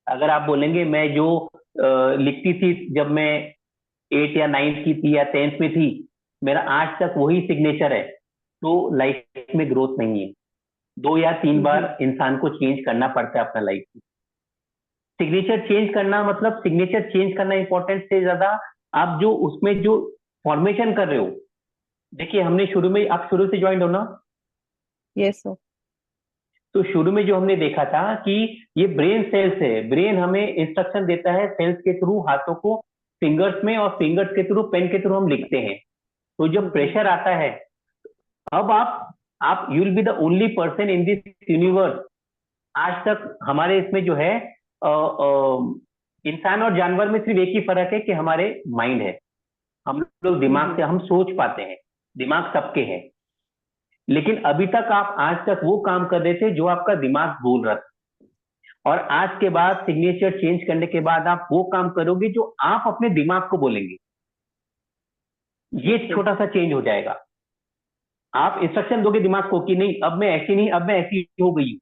अगर आप बोलेंगे मैं जो लिखती थी जब मैं 8 या 9 की थी या 10th में थी, मेरा आज तक वही सिग्नेचर है, तो लाइफ में ग्रोथ नहीं है। 2 या 3 बार इंसान को चेंज करना पड़ता है अपना लाइफ में। सिग्नेचर चेंज करना मतलब, सिग्नेचर चेंज करना इंपॉर्टेंट से ज्यादा आप जो उसमें जो फॉर्मेशन कर रहे हो। देखिए हमने शुरू में, आप शुरू से ज्वाइन हो ना, यस सर। तो शुरू में जो हमने देखा था कि ये ब्रेन सेल्स है, ब्रेन हमें इंस्ट्रक्शन देता है सेल्स के थ्रू, हाथों को फिंगर्स में, और फिंगर्स के थ्रू पेन के थ्रू हम लिखते हैं। तो जब प्रेशर आता है, अब आप you will be the only person in this universe. आज तक हमारे इसमें जो है इंसान और जानवर में सिर्फ एक ही फर्क है कि हमारे माइंड है, हम लोग दिमाग से हम सोच पाते हैं, दिमाग सबके है। लेकिन अभी तक आप आज तक वो काम कर रहे थे जो आपका दिमाग बोल रहा था, और आज के बाद सिग्नेचर चेंज करने के बाद आप वो काम करोगे जो आप अपने दिमाग को बोलेंगे। ये छोटा सा चेंज हो जाएगा। आप इंस्ट्रक्शन दोगे दिमाग को कि नहीं अब मैं ऐसी नहीं, अब मैं ऐसी हो गई हूं,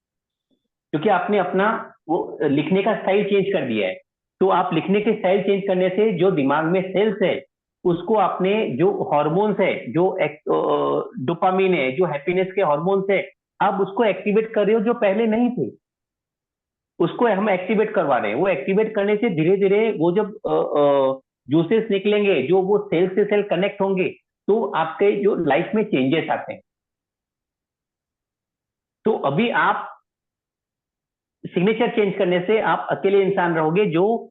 क्योंकि आपने अपना वो लिखने का स्टाइल चेंज कर दिया है। तो आप लिखने के स्टाइल चेंज करने से जो दिमाग में सेल्स है, उसको आपने जो हार्मोन्स है, जो डोपामिन है, जो हैप्पीनेस के हार्मोन्स है, आप उसको एक्टिवेट कर रहे हो जो पहले नहीं थे, उसको हम एक्टिवेट करवा रहे हैं। वो एक्टिवेट करने से धीरे धीरे वो जब जूसेस निकलेंगे, जो वो सेल से सेल कनेक्ट होंगे, तो आपके जो लाइफ में चेंजेस आते हैं। तो अभी आप सिग्नेचर चेंज करने से आप अकेले इंसान रहोगे, जो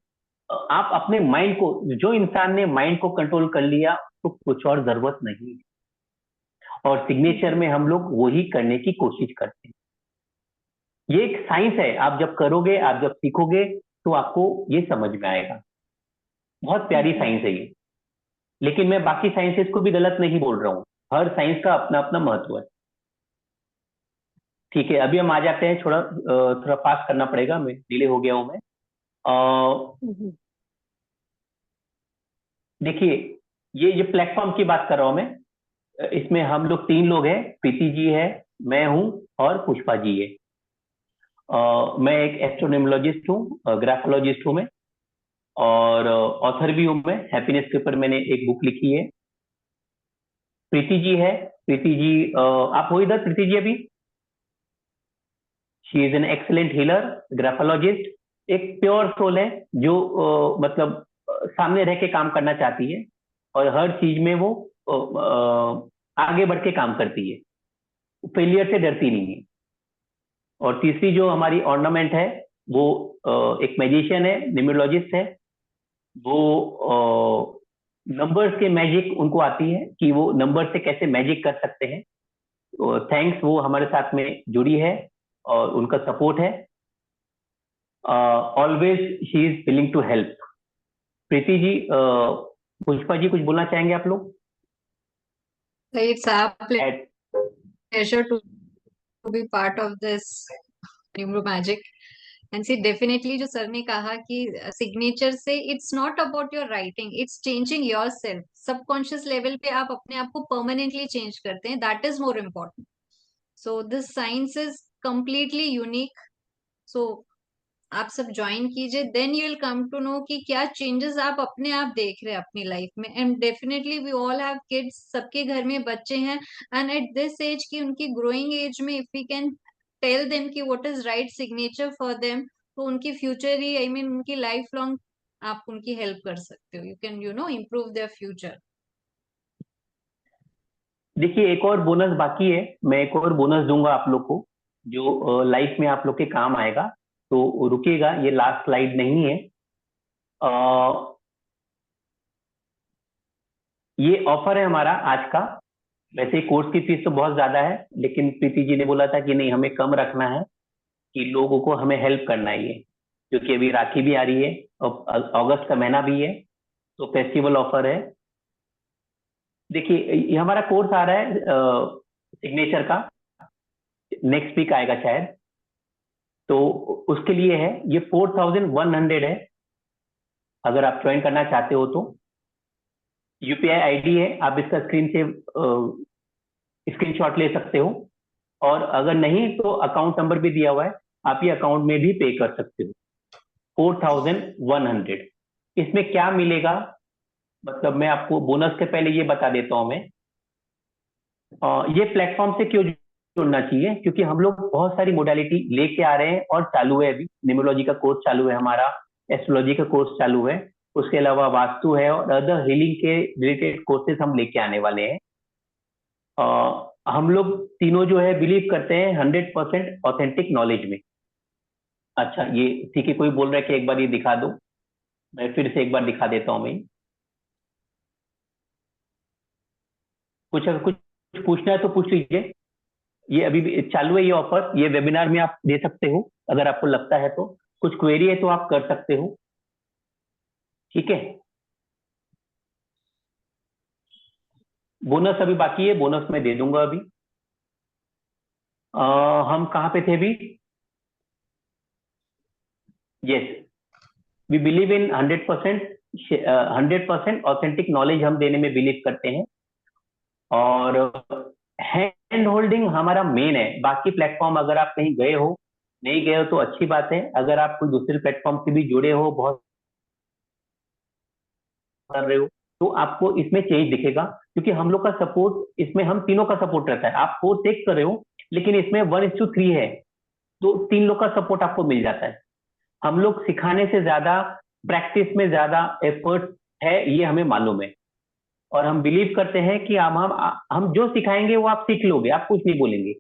आप अपने माइंड को, जो इंसान ने माइंड को कंट्रोल कर लिया, तो कुछ और जरूरत नहीं है। और सिग्नेचर में हम लोग वही करने की कोशिश करते हैं। ये एक साइंस है, आप जब करोगे, आप जब सीखोगे, तो आपको ये समझ में आएगा। बहुत प्यारी साइंस है ये। लेकिन मैं बाकी साइंसेस को भी गलत नहीं बोल रहा हूँ, हर साइंस का अपना अपना महत्व है। ठीक है, अभी हम आ जाते हैं, थोड़ा फास्ट करना पड़ेगा, मैं डिले हो गया हूं मैं। देखिए, ये प्लेटफॉर्म की बात कर रहा हूं मैं। इसमें हम लोग 3 लोग हैं, प्रीति जी है, मैं हूं और पुष्पा जी है। मैं एक एस्ट्रोनोमोलॉजिस्ट हूँ, ग्राफोलॉजिस्ट हूँ मैं, और ऑथर भी हूँ मैं। हैप्पीनेस के ऊपर मैंने एक बुक लिखी है। प्रीति जी है, प्रीति जी आप हो इधर? प्रीति जी अभी she is an excellent healer, graphologist, एक प्योर सोल है, जो मतलब सामने रह के काम करना चाहती है, और हर चीज में वो आगे बढ़ के काम करती है, फेलियर से डरती नहीं है। और तीसरी जो हमारी ऑर्नामेंट है, वो एक मैजिशियन है, न्यूमरोलॉजिस्ट है। वो नंबर्स के मैजिक उनको आती है कि वो नंबर से कैसे मैजिक कर सकते हैं। थैंक्स, वो हमारे साथ में जुड़ी है और उनका सपोर्ट है। Always she is willing to help. Preeti ji, Pushpa ji, कुछ बोलना चाहेंगे आप लोग? It's our pleasure to be part of this Numero Magic. And see, definitely जो सर ने कहा कि सिग्नेचर से it's not about your writing, it's changing yourself. Subconscious level पे आप अपने आप को permanently change करते हैं, that is more important. So this science is completely unique. So आप सब ज्वाइन कीजिए, then you will come to know कि क्या चेंजेस आप अपने आप देख रहे हैं अपनी लाइफ में। And definitely we all have kids, सबके घर में बच्चे हैं, एंड एट दिस एज की उनकी ग्रोइंग एज में if we can tell them कि what is right signature for them, तो उनकी फ्यूचर ही, आई मीन उनकी लाइफ लॉन्ग आप उनकी हेल्प कर सकते हो। You can improve their future. देखिए, एक और बोनस बाकी है, मैं एक और बोनस दूंगा आप लोग को, जो लाइफ में आप लोग के काम आएगा। तो रुकिएगा, ये लास्ट स्लाइड नहीं है। ये ऑफर है हमारा आज का। वैसे कोर्स की फीस तो बहुत ज्यादा है, लेकिन प्रीति जी ने बोला था कि नहीं, हमें कम रखना है, कि लोगों को हमें हेल्प करना है, ये क्योंकि अभी राखी भी आ रही है और अगस्त का महीना भी है, तो फेस्टिवल ऑफर है। देखिए, ये हमारा कोर्स आ रहा है सिग्नेचर का, नेक्स्ट वीक आएगा शायद, तो उसके लिए है ये 4100 है। अगर आप ज्वाइन करना चाहते हो तो यूपीआई आईडी है, आप इसका स्क्रीनशॉट ले सकते हो, और अगर नहीं तो अकाउंट नंबर भी दिया हुआ है, आप ये अकाउंट में भी पे कर सकते हो। 4100। इसमें क्या मिलेगा, मतलब मैं आपको बोनस के पहले ये बता देता हूं मैं। ये प्लेटफॉर्म से क्यों जुड़ना चाहिए, क्योंकि हम लोग बहुत सारी मोडालिटी लेके आ रहे हैं और चालू है। अभी न्यूमरोलॉजी का कोर्स चालू है हमारा, एस्ट्रोलॉजी का कोर्स चालू है, उसके अलावा वास्तु है और अदर हीलिंग के रिलेटेड कोर्सेज हम लेके आने वाले हैं। हम लोग तीनों जो है बिलीव करते हैं 100% ऑथेंटिक नॉलेज में। अच्छा, ये ठीक है, कोई बोल रहा है कि एक बार ये दिखा दो, मैं फिर से एक बार दिखा देता हूं। मैं कुछ अगर कुछ पूछना है तो पूछ लीजिए। ये अभी भी चालू है, ये ऑफर, ये वेबिनार में आप दे सकते हो, अगर आपको लगता है तो। कुछ क्वेरी है तो आप कर सकते हो, ठीक है। बोनस अभी बाकी है, बोनस मैं दे दूंगा अभी। हम कहाँ पे थे अभी? Yes, we believe in 100% authentic knowledge हम देने में बिलीव करते हैं। और हैंड होल्डिंग हमारा मेन है। बाकी प्लेटफॉर्म अगर आप कहीं गए हो, नहीं गए हो तो अच्छी बात है। अगर आप कोई दूसरे प्लेटफॉर्म से भी जुड़े हो, बहुत कर रहे हो, तो आपको इसमें चेंज दिखेगा, क्योंकि हम लोग का सपोर्ट इसमें, हम तीनों का सपोर्ट रहता है। आप 4-6 कर रहे हो, लेकिन इसमें 1:3 है, तो 3 लोग का सपोर्ट आपको मिल जाता है। हम लोग सिखाने से ज्यादा प्रैक्टिस में ज्यादा एफर्ट है, ये हमें मालूम है। और हम बिलीव करते हैं कि हम जो सिखाएंगे वो आप सीख लोगे, आप कुछ नहीं बोलेंगे।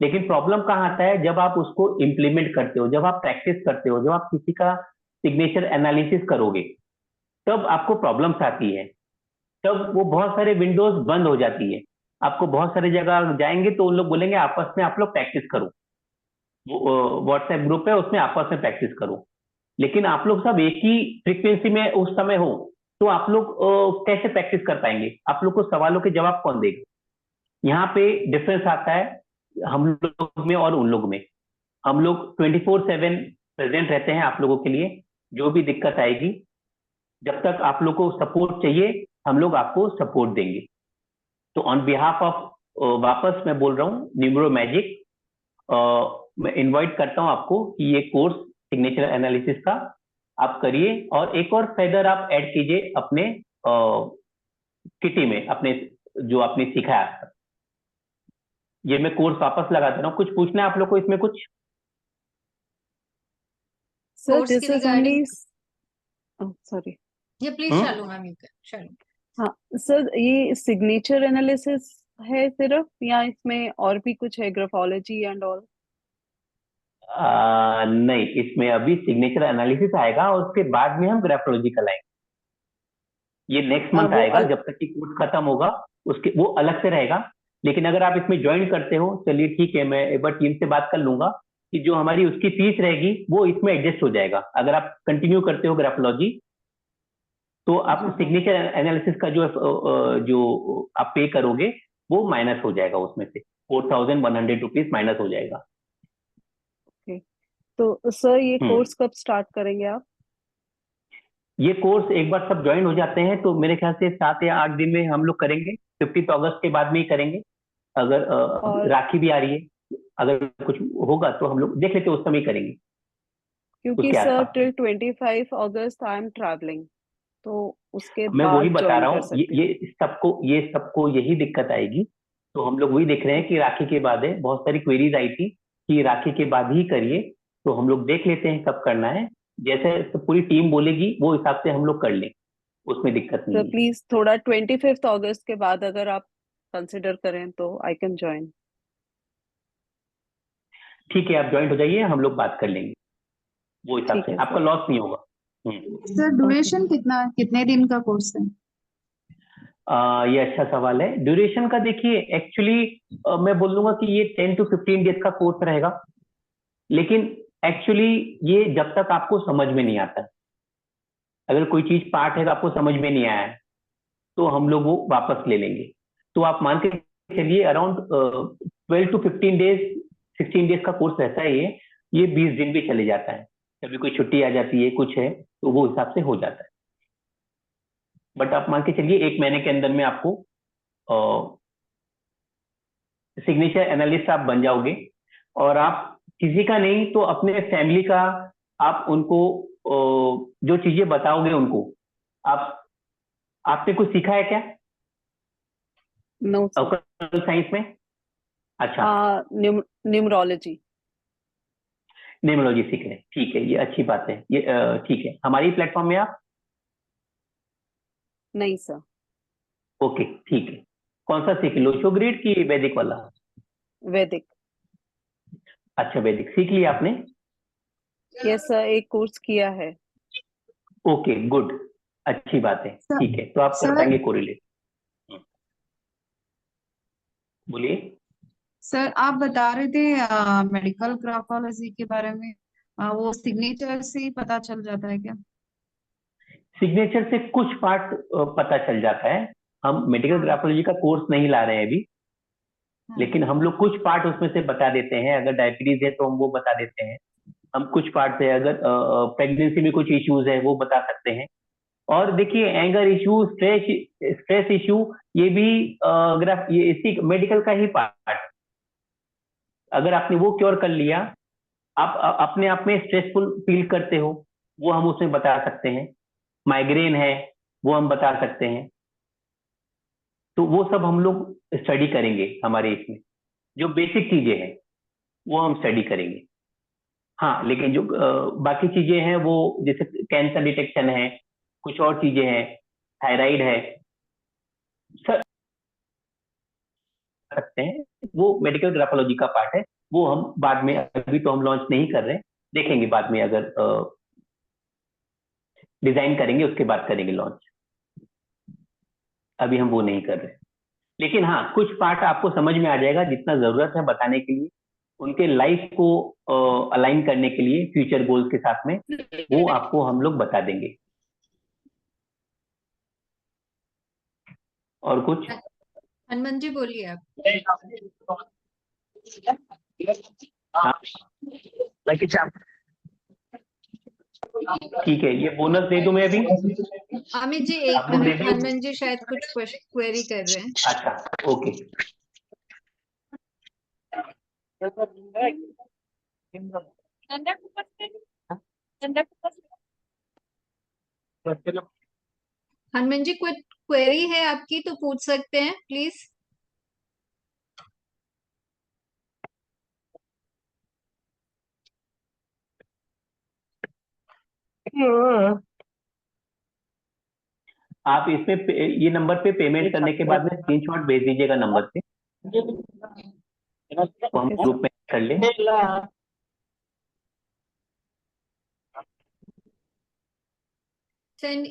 लेकिन प्रॉब्लम कहाँ आता है? जब आप उसको इम्प्लीमेंट करते हो, जब आप प्रैक्टिस करते हो, जब आप किसी का सिग्नेचर एनालिसिस करोगे, तब आपको प्रॉब्लम्स आती है। तब वो बहुत सारे विंडोज बंद हो जाती है। आपको बहुत सारी जगह जाएंगे तो उन लोग बोलेंगे आपस में आप लोग प्रैक्टिस करो, व्हाट्सएप ग्रुप है उसमें आपस में प्रैक्टिस करो। लेकिन आप लोग सब एक ही फ्रीक्वेंसी में उस समय हो, तो आप लोग कैसे प्रैक्टिस कर पाएंगे? आप लोग को सवालों के जवाब कौन देगा? यहाँ पे डिफरेंस आता है हम लोग में और उन लोग में। हम लोग 24/7 प्रेजेंट रहते हैं आप लोगों के लिए। जो भी दिक्कत आएगी, जब तक आप लोग को सपोर्ट चाहिए, हम लोग आपको सपोर्ट देंगे। तो ऑन बिहाफ ऑफ, वापस मैं बोल रहा हूँ, न्यूमरो मैजिक, मैं इनवाइट करता हूँ आपको कि ये कोर्स सिग्नेचर एनालिसिस का आप करिए, और एक और फेदर आप ऐड कीजिए अपने किटी में, अपने जो आपने सीखा है। ये मैं कोर्स वापस लगा दे रहा हूँ। कुछ पूछना है आप लोग को इसमें कुछ? सर कोर्स दिस के इज रिगार्डिंग, ओनली सॉरी। ये please hmm? Shalu ma'am, you can Shalu. हाँ सर, ये सिग्नेचर एनालिसिस है सिर्फ, या इसमें और भी कुछ है, ग्राफोलॉजी एंड ऑल? नहीं, इसमें अभी सिग्नेचर एनालिसिस आएगा और उसके बाद में हम ग्राफोलॉजिकल आएंगे। ये नेक्स्ट मंथ वो आएगा, जब तक कि कोर्स खत्म होगा उसके, वो अलग से रहेगा। लेकिन अगर आप इसमें ज्वाइन करते हो, चलिए ठीक है, मैं एक बार टीम से बात कर लूंगा कि जो हमारी उसकी फीस रहेगी वो इसमें एडजस्ट हो जाएगा। अगर आप कंटिन्यू करते हो ग्राफोलॉजी, तो आप हाँ हाँ, सिग्नेचर एनालिसिस का जो आप पे करोगे, वो माइनस हो जाएगा, उसमें से 4100 रुपीज माइनस हो जाएगा। ओके। तो सर ये हम्म। कोर्स कब स्टार्ट करेंगे आप? ये कोर्स एक बार सब ज्वाइन हो जाते हैं तो मेरे ख्याल से 7 या 8 दिन में हम लोग करेंगे। 15 अगस्त के बाद में ही करेंगे। अगर और राखी भी आ रही है, अगर कुछ होगा तो हम लोग देख लेते हैं, उस समय ही करेंगे, क्योंकि उसके सर आसपास में। Till 25 August I am travelling, तो उसके मैं वही बाद बता ज्वाइन रहा कर हूँ, सकती हूँ। ये सबको यही दिक्कत आएगी। तो हम लोग वही देख रहे हैं कि राखी के बाद है, बहुत सारी क्वेरीज आई थी कि राखी के बाद ही करिए। तो हम लोग देख लेते हैं कब करना है, जैसे तो पूरी टीम बोलेगी वो हिसाब से हम लोग कर लें, उसमें दिक्कत सर नहीं है। प्लीज थोड़ा 25 अगस्त के बाद अगर आप कंसिडर करें तो आई कैन ज्वाइन। ठीक है, आप ज्वाइन हो जाइए, हम लोग बात कर लेंगे वो हिसाब ठीक से, है आपका सर। लॉस नहीं होगा। सर ड्यूरेशन कितना, कितने दिन का कोर्स है? ये अच्छा सवाल है। ड्यूरेशन का देखिए, एक्चुअली मैं बोल दूंगा कि ये 10 to 15 डेज का कोर्स रहेगा। लेकिन एक्चुअली ये जब तक आपको समझ में नहीं आता है, अगर कोई चीज पार्ट है तो आपको समझ में नहीं आया है, तो हम लोग वो वापस ले लेंगे। तो आप मान के चलिए अराउंड 12 to 15 डेज, 16 डेज का कोर्स रहता है ये 20 दिन भी चले जाता है। कभी कोई छुट्टी आ जाती है, कुछ है, तो वो हिसाब से हो जाता है। बट आप मान के चलिए 1 महीने के अंदर में आपको सिग्नेचर एनालिस्ट आप बन जाओगे। और आप किसी का नहीं तो अपने फैमिली का, आप उनको जो चीजें बताओगे उनको। आप आपने कुछ सीखा है क्या नो सर। ऑक्यूपेशनल साइंस में? अच्छा, न्यूमरोलॉजी। न्यूमरोलॉजी सीख रहे हैं, ठीक है, ये अच्छी बात है। ये ठीक है, हमारी प्लेटफॉर्म में आप? नहीं सर। ओके, ठीक है। कौन सा सीख, लोशो ग्रिड की वैदिक वाला? वैदिक। अच्छा, वैदिक सीख लिया आपने? यस सर, एक कोर्स किया है। ओके, गुड, अच्छी बात है। सर- ठीक है, तो आप कर सर- पाएंगे कोरिलेट। बोलिए। सर आप बता रहे थे मेडिकल ग्राफोलॉजी के बारे में, वो सिग्नेचर से ही पता चल जाता है क्या? सिग्नेचर से कुछ पार्ट पता चल जाता है। हम मेडिकल ग्राफोलॉजी का कोर्स नहीं ला रहे हैं अभी, लेकिन हम लोग कुछ पार्ट उसमें से बता देते हैं। अगर डायबिटीज है तो हम वो बता देते हैं। हम कुछ पार्ट से, अगर प्रेगनेंसी में कुछ इश्यूज है वो बता सकते हैं। और देखिए, एंगर इशू, स्ट्रेस इशू, ये भी ये इसी मेडिकल का ही पार्ट। अगर आपने वो क्योर कर लिया, आप अपने आप में स्ट्रेसफुल फील करते हो, वो हम उसमें बता सकते हैं। माइग्रेन है, वो हम बता सकते हैं। तो वो सब हम लोग स्टडी करेंगे हमारे इसमें। जो बेसिक चीजें हैं वो हम स्टडी करेंगे। हाँ, लेकिन जो बाकी चीजें हैं, वो जैसे कैंसर डिटेक्शन है, कुछ और चीजें हैं, थायराइड है, सब सकते हैं। वो मेडिकल ग्राफोलॉजी का पार्ट है। वो हम बाद में, अभी तो हम लॉन्च नहीं कर रहे, देखेंगे बाद में, अगर डिजाइन करेंगे उसके बाद करेंगे लॉन्च। अभी हम वो नहीं कर रहे, लेकिन हाँ, कुछ पार्ट आपको समझ में आ जाएगा जितना जरूरत है बताने के लिए, उनके लाइफ को अलाइन करने के लिए फ्यूचर गोल्स के साथ में, वो आपको हम लोग बता देंगे। और कुछ? हनुमान जी बोलिए आप। ठीक है, ये बोनस दे दूं मैं अभी? अमित जी एक आप लोग मिनट, ready? हनुमान जी शायद कुछ क्वेरी कर रहे हैं। अच्छा, ओके। हनुमान जी कोई क्वेरी है आपकी तो पूछ सकते हैं प्लीज। आप इसमें ये नंबर पे पेमेंट करने के बाद में स्क्रीनशॉट भेज दीजिएगा नंबर पे, तो हम ग्रुप में कर लें।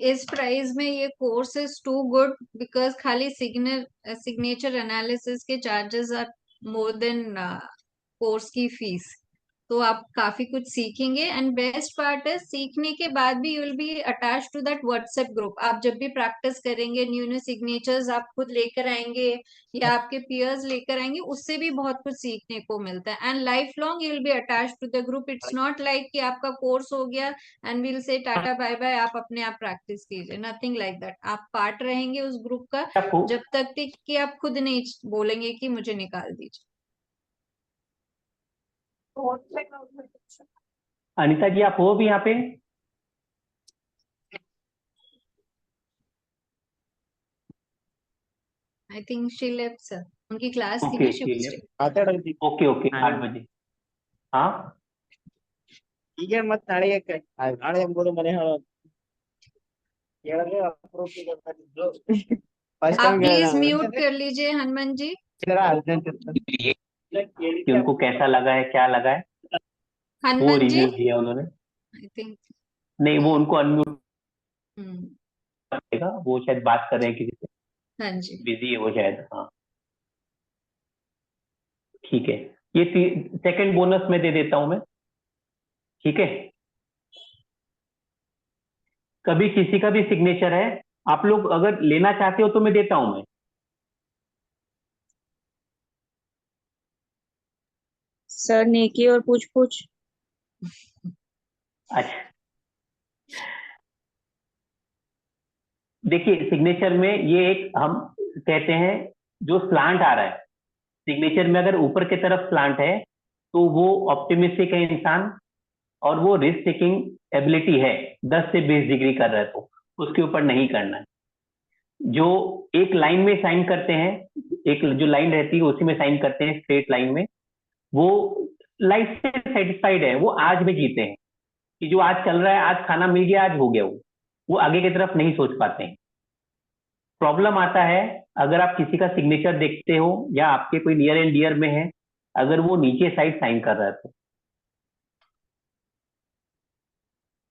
इस प्राइस में ये course is too good because खाली सिग्नेचर एनालिसिस के charges are more than course की फीस। तो आप काफी कुछ सीखेंगे एंड बेस्ट पार्ट है सीखने के बाद भी you will be attach to that WhatsApp group. आप जब भी प्रैक्टिस करेंगे न्यू न्यू सिग्नेचर्स आप खुद लेकर आएंगे या आपके पीयर्स लेकर आएंगे, उससे भी बहुत कुछ सीखने को मिलता है and life long you will be attach to the group. It's not like कि आपका कोर्स हो गया and will say tata bye bye, आप अपने आप प्रैक्टिस कीजिए, नथिंग लाइक दैट। आप पार्ट रहेंगे उस ग्रुप का आपको जब तक कि आप खुद नहीं बोलेंगे कि मुझे निकाल दीजिए। अनिता जी, आप हो भी यहाँ पे? I think she left sir, उनकी क्लास थी ओके, ना शिफ्ट। ओके, ओके, 8 बजे। हाँ, ಈಗ ಮತ್ತೆ ನಾಳೆ ನಾಳೆ ಎಂಬುದು ಮನೆ ಹೇಳೋದು ಹೇಳಿದ್ರೆ ಅಪ್ರೂವ್ ಫಸ್ಟ್ आप ಟೈಮ್ प्लीज म्यूट कर लीजिए हनुमान जी। अर्जेंट कि उनको कैसा लगा है, क्या लगा है, वो हनुमान जी रिव्यू दिया उन्होंने। आई थिंक नहीं, वो उनको अनम्यूट करेगा, वो शायद बात कर रहे हैं किसी से, हाँ जी बिजी है वो शायद। हाँ, ठीक है, ये सेकंड बोनस में दे देता हूं मैं, ठीक है? कभी किसी का भी सिग्नेचर है, आप लोग अगर लेना चाहते हो तो मैं देता हूं मैं। सर नेकी और पूछ पूछ। अच्छा, देखिए, सिग्नेचर में ये एक हम कहते हैं, जो स्लांट आ रहा है सिग्नेचर में, अगर ऊपर की तरफ स्लांट है तो वो ऑप्टिमिस्टिक है इंसान, और वो रिस्क टेकिंग एबिलिटी है, 10 से 20 डिग्री कर रहा है तो उसके ऊपर नहीं करना है। जो एक लाइन में साइन करते हैं, एक जो लाइन रहती है उसी में साइन करते हैं, स्ट्रेट लाइन में, वो लाइफ से सेटिस्फाइड है, वो आज में जीते हैं कि जो आज चल रहा है, आज खाना मिल गया, आज हो गया, वो आगे की तरफ नहीं सोच पाते हैं। प्रॉब्लम आता है अगर आप किसी का सिग्नेचर देखते हो या आपके कोई नियर एंड डियर में है, अगर वो नीचे साइड साइन कर रहा है तो,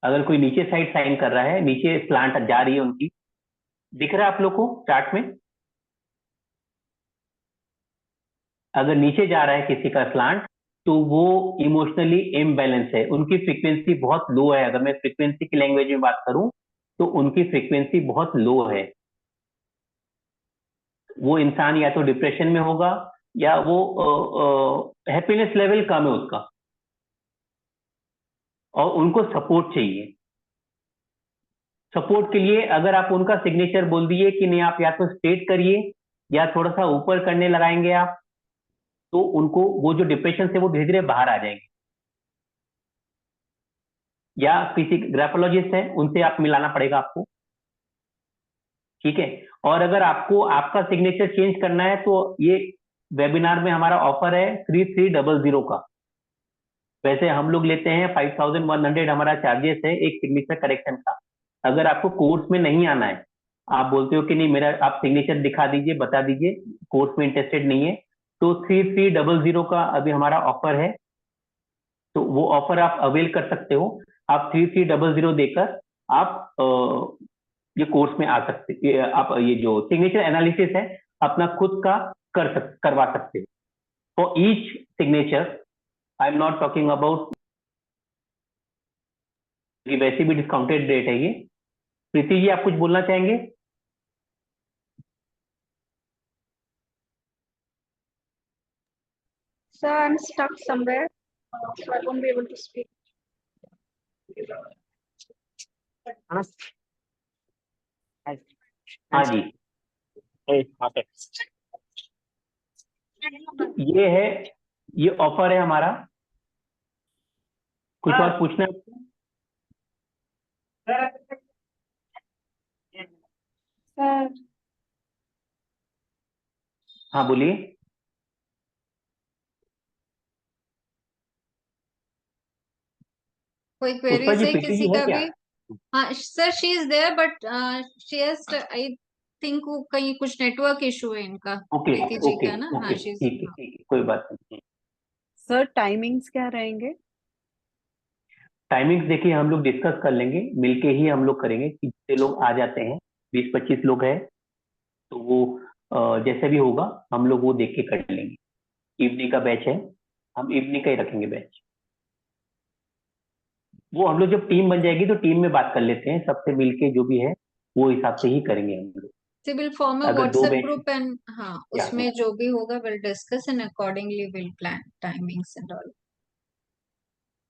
अगर कोई नीचे साइड साइन कर रहा है, नीचे स्लांट जा रही है उनकी, दिख रहा है आप लोग को चार्ट में? अगर नीचे जा रहा है किसी का स्लांट तो वो इमोशनली इम्बैलेंस है, उनकी फ्रीक्वेंसी बहुत लो है। अगर मैं फ्रीक्वेंसी की लैंग्वेज में बात करूं तो उनकी फ्रीक्वेंसी बहुत लो है। वो इंसान या तो डिप्रेशन में होगा या वो हैप्पीनेस लेवल कम है उसका, और उनको सपोर्ट चाहिए। सपोर्ट के लिए अगर आप उनका सिग्नेचर बोल दिए कि नहीं आप या तो स्ट्रेट करिए या थोड़ा सा ऊपर करने लगाएंगे आप, तो उनको वो जो डिप्रेशन से वो धीरे धीरे बाहर आ जाएंगे। या किसी ग्राफोलॉजिस्ट है उनसे आप मिलाना पड़ेगा आपको, ठीक है। और अगर आपको आपका सिग्नेचर चेंज करना है तो ये वेबिनार में हमारा ऑफर है 3300 का। वैसे हम लोग लेते हैं 5100 हमारा चार्जेस है एक सिग्नेचर करेक्शन का। अगर आपको कोर्स में नहीं आना है, आप बोलते हो कि नहीं मेरा आप सिग्नेचर दिखा दीजिए, बता दीजिए, कोर्स में इंटरेस्टेड नहीं है, तो 3300 का अभी हमारा ऑफर है। तो वो ऑफर आप अवेल कर सकते हो। आप 3300 देकर आप ये कोर्स में आ सकते, आप ये जो सिग्नेचर एनालिसिस है अपना खुद का करवा सकते हो। For each signature, I am not talking about, वैसे भी डिस्काउंटेड रेट है ये। प्रीति जी आप कुछ बोलना चाहेंगे? Sir, I'm stuck somewhere, so I won't be able to speak. हाँ जी, ये है, ये ऑफर है हमारा। कुछ और पूछना है आपको? Sir, हाँ बोलिए। कोई पुष्पा क्वेरीज जी, है प्रीति किसी जी है का क्या? भी? हाँ sir, she is there but she has, I think वो कहीं कुछ नेटवर्क इशू है इनका, ओके प्रीति जी ओके का ना। हाँ ओके, शी इज, ठीक है, कोई बात नहीं। सर टाइमिंग्स क्या रहेंगे? टाइमिंग्स देखिए हम लोग डिस्कस कर लेंगे, मिलके ही हम लोग करेंगे कि जितने लोग आ जाते हैं, 20-25 लोग हैं, तो वो जैसे भी होगा हम लोग वो देख के कर लेंगे। इवनिंग का बैच है, हम इवनिंग का ही रखेंगे बैच। वो हम लोग जब टीम बन जाएगी तो टीम में बात कर लेते हैं, सबसे मिलके जो भी है वो हिसाब से ही करेंगे हम लोग। विल फॉर्म अ अगर 2 व्हाट्सएप बैच, ग्रुप एंड हाँ उसमें जो भी होगा will discuss and accordingly will plan timings and all.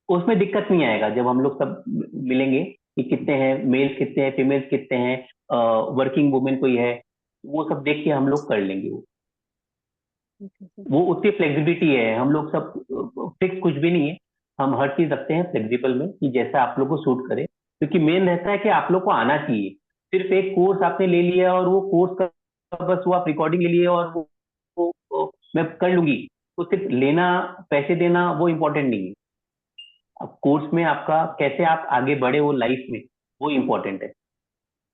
उसमें दिक्कत नहीं आएगा जब हम लोग सब मिलेंगे कि कितने हैं मेल्स, कितने हैं फीमेल्स, कितने हैं वर्किंग वुमेन कोई है, वो सब देख के हम लोग कर लेंगे। वो उतनी फ्लेक्सिबिलिटी है, हम लोग सब फिक्स कुछ भी नहीं है, हम हर चीज रखते हैं फ्लेक्सिबल में कि जैसा आप लोग को सूट करे। क्योंकि मेन रहता है कि आप लोग को आना चाहिए। सिर्फ एक कोर्स आपने ले लिया और वो कोर्स का बस वो आप रिकॉर्डिंग ले लिए और वो मैं कर लूंगी, तो सिर्फ लेना पैसे देना वो इम्पोर्टेंट नहीं है। अब कोर्स में आपका कैसे आप आगे बढ़े वो लाइफ में, वो इम्पोर्टेंट है।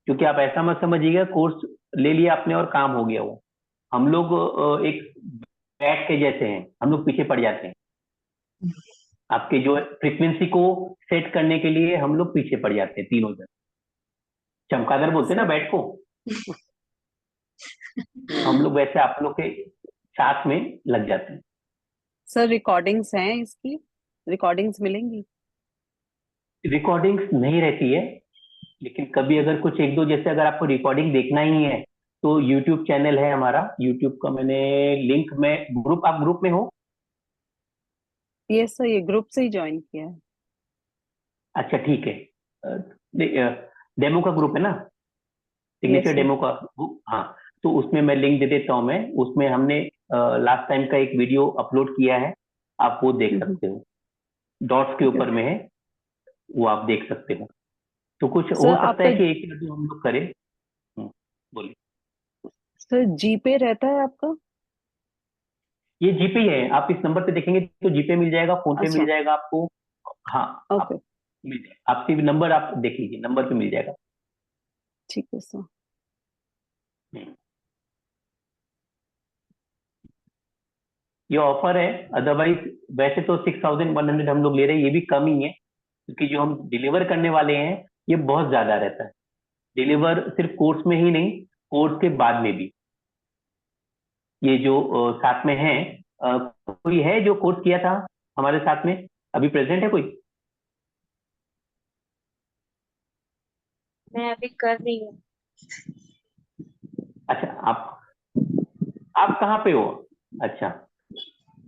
क्योंकि आप ऐसा मत समझिएगा कोर्स ले लिया आपने और काम हो गया। वो हम लोग एक बैट के जैसे हैं, हम लोग पीछे पड़ जाते हैं। आपके जो फ्रीक्वेंसी को सेट करने के लिए हम लोग पीछे पड़ जाते हैं, तीनों जन चमगादड़ बोलते हैं ना बैट को, हम लोग वैसे आप लोग के साथ में लग जाते हैं। सर रिकॉर्डिंग्स हैं इसकी? रिकॉर्डिंग्स मिलेंगी? रिकॉर्डिंग्स नहीं रहती है, लेकिन कभी अगर कुछ एक दो, जैसे अगर आपको रिकॉर्डिंग देखना ही है तो यूट्यूब चैनल है हमारा, यूट्यूब का मैंने लिंक में, ग्रुप, आप ग्रुप में हो? यस सर, ये ग्रुप से ही ज्वाइन किया है। अच्छा ठीक है, डेमो का ग्रुप है ना, सिग्नेचर सर। डेमो का हाँ, तो उसमें मैं लिंक दे देता हूँ। मैं उसमें हमने लास्ट टाइम का एक वीडियो अपलोड किया है, आप वो देख सकते हो, डॉट्स के ऊपर में है, वो आप देख सकते हो। तो कुछ हो सर सकता है आपका, कि एक या दो हम लोग करें। बोलिए। सर जीपे रहता है आपका? ये जीपे ही है, आप इस नंबर पे देखेंगे तो जीपे मिल जाएगा, फोन पे मिल अच्छा, जाएगा आपको। हाँ, ओके, आप मिल जाएगा, आपकी नंबर आप देख लीजिए, नंबर पे मिल जाएगा। ठीक है सर। ये ऑफर है, अदरवाइज वैसे तो 6,100 हम लोग ले रहे हैं, ये भी कम ही है, क्योंकि जो हम डिलीवर करने वाले हैं ये बहुत ज्यादा रहता है। डिलीवर सिर्फ कोर्स में ही नहीं, कोर्स के बाद में भी। ये जो साथ में है, कोई है जो कोर्स किया था हमारे साथ में, अभी प्रेजेंट है कोई? मैं अभी कर रही हूँ। अच्छा, आप कहाँ पे हो? अच्छा,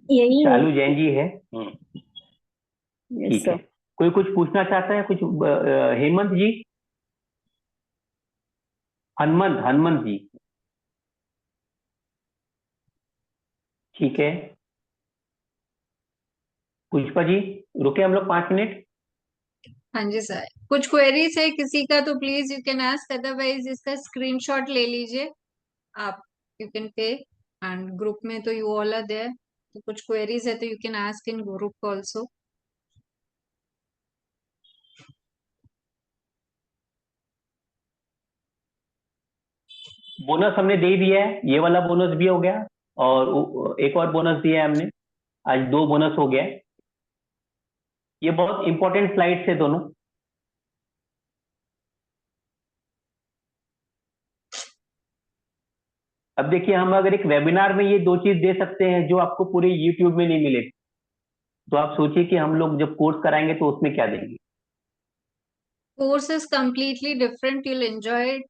यही हूँ। शालू जैन जी है। यस ठीक है। सर। कोई कुछ पूछना चाहता है? कुछ हेमंत जी, हनुमंत जी। ठीक है। पुष्पा जी, रुके हम लोग 5 मिनट। हाँ जी सर, कुछ क्वेरीज है किसी का तो please you can ask, otherwise इसका स्क्रीनशॉट ले लीजिए आप। You can pay, and group में तो यू ऑल आर देयर, तो कुछ क्वेरीज है तो you can ask in group also. Bonus हमने दे दिया है, ये वाला बोनस भी हो गया, और एक और बोनस दिया है हमने। आज 2 बोनस हो गया है। ये बहुत इंपॉर्टेंट स्लाइड्स है दोनों। अब देखिए, हम अगर एक वेबिनार में ये 2 चीज दे सकते हैं जो आपको पूरे यूट्यूब में नहीं मिले, तो आप सोचिए कि हम लोग जब कोर्स कराएंगे तो उसमें क्या देंगे। Course is completely different, you'll enjoy it.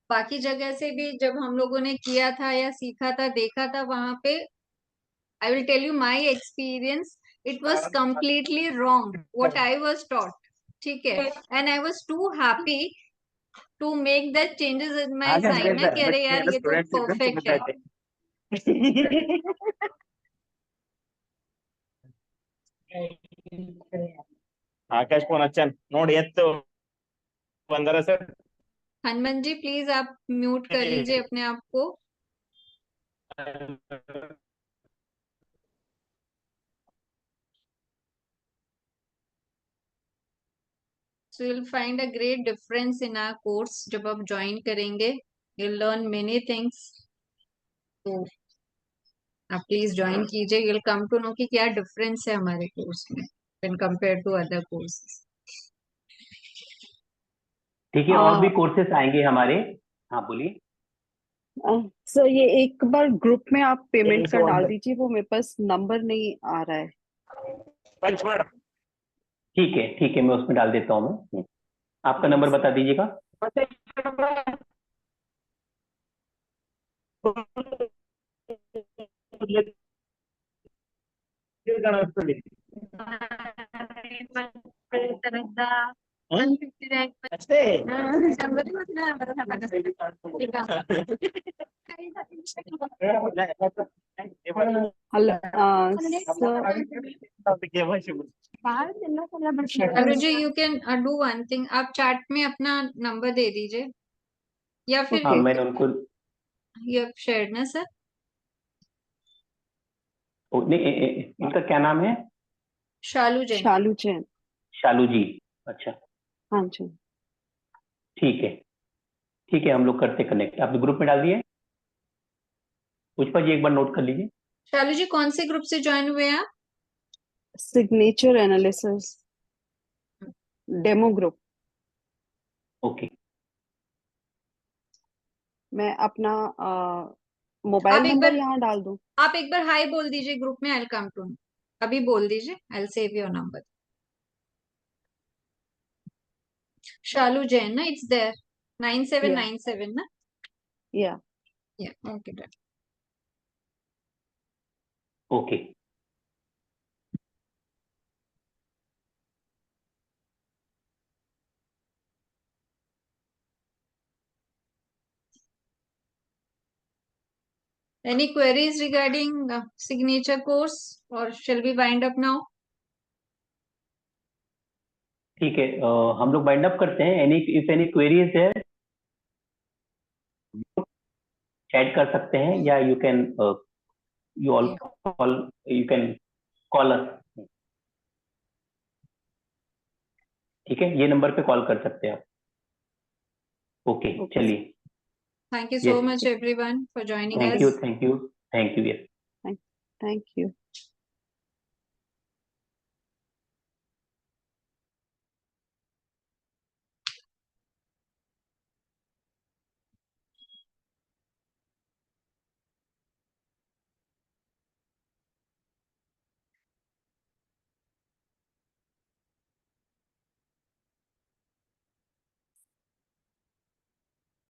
बाकी जगह से भी जब हम लोगों ने किया था या सीखा था, देखा था, वहां पे I will tell you my experience. It was completely wrong what I was taught. ठीक है, and I was too happy to make that changes in my आगे assignment कि अरे यार ये तो स्टूडेंट्स एकदम perfect है। आकाश फोन अच्छा ನೋಡಿ ಎತ್ತು ಬಂದರ ಸರ್ हनुमान जी प्लीज आप म्यूट कर लीजिए अपने आप को। So you'll find a great difference in our course जब आप ज्वाइन करेंगे, you'll learn many things। तो आप प्लीज ज्वाइन कीजिए, you'll come to know कि क्या डिफरेंस है हमारे कोर्स में when compared to other courses। ठीक है, और भी कोर्सेस आएंगे हमारे। हाँ बोलिए। सर ये एक बार ग्रुप में आप पेमेंट का सो डाल अंदर। दीजिए, वो मेरे पास नंबर नहीं आ रहा है। पंच मार ठीक है, मैं उसमें डाल देता हूँ मैं। आपका नंबर बता दीजिएगा। ಅಷ್ಟೇ hello sir. Hello ji, you can do one thing, आप चैट में अपना नंबर दे दीजिए या फिर हाँ, ओके मैंने उनको ये शेयर ना सर। नहीं, इनका क्या नाम है? शालू जैन। शालू जैन। शालू जी। अच्छा, हाँ जी। ठीक है, हम लोग करते कनेक्ट। आपने ग्रुप में डाल दिए? पुष्पा जी एक बार नोट कर लीजिए। शालू जी कौन से ग्रुप से ज्वाइन हुए हैं आप? Signature analysis demo group. Okay. मैं अपना आप मोबाइल एक नंबर बार यहाँ डाल दूं? आप एक बार हाय बोल दीजिए ग्रुप में, आई विल कम टू। अभी बोल दीजिए, I will save your number. Shalu Jain ना, इट्स देयर 9797 ना। या या okay done. Okay. Any queries regarding signature course or shall we wind up now? ठीक है, हम लोग बाइंड अप करते हैं। इफ एनी क्वेरीज है चैट कर सकते हैं, या you can you can call अस। ठीक है, ये नंबर पे कॉल कर सकते हैं आप। Okay, okay. चलिए। Thank you so Yes. much everyone for joining Thank you, us. thank you, thank you. Yes. Thank you.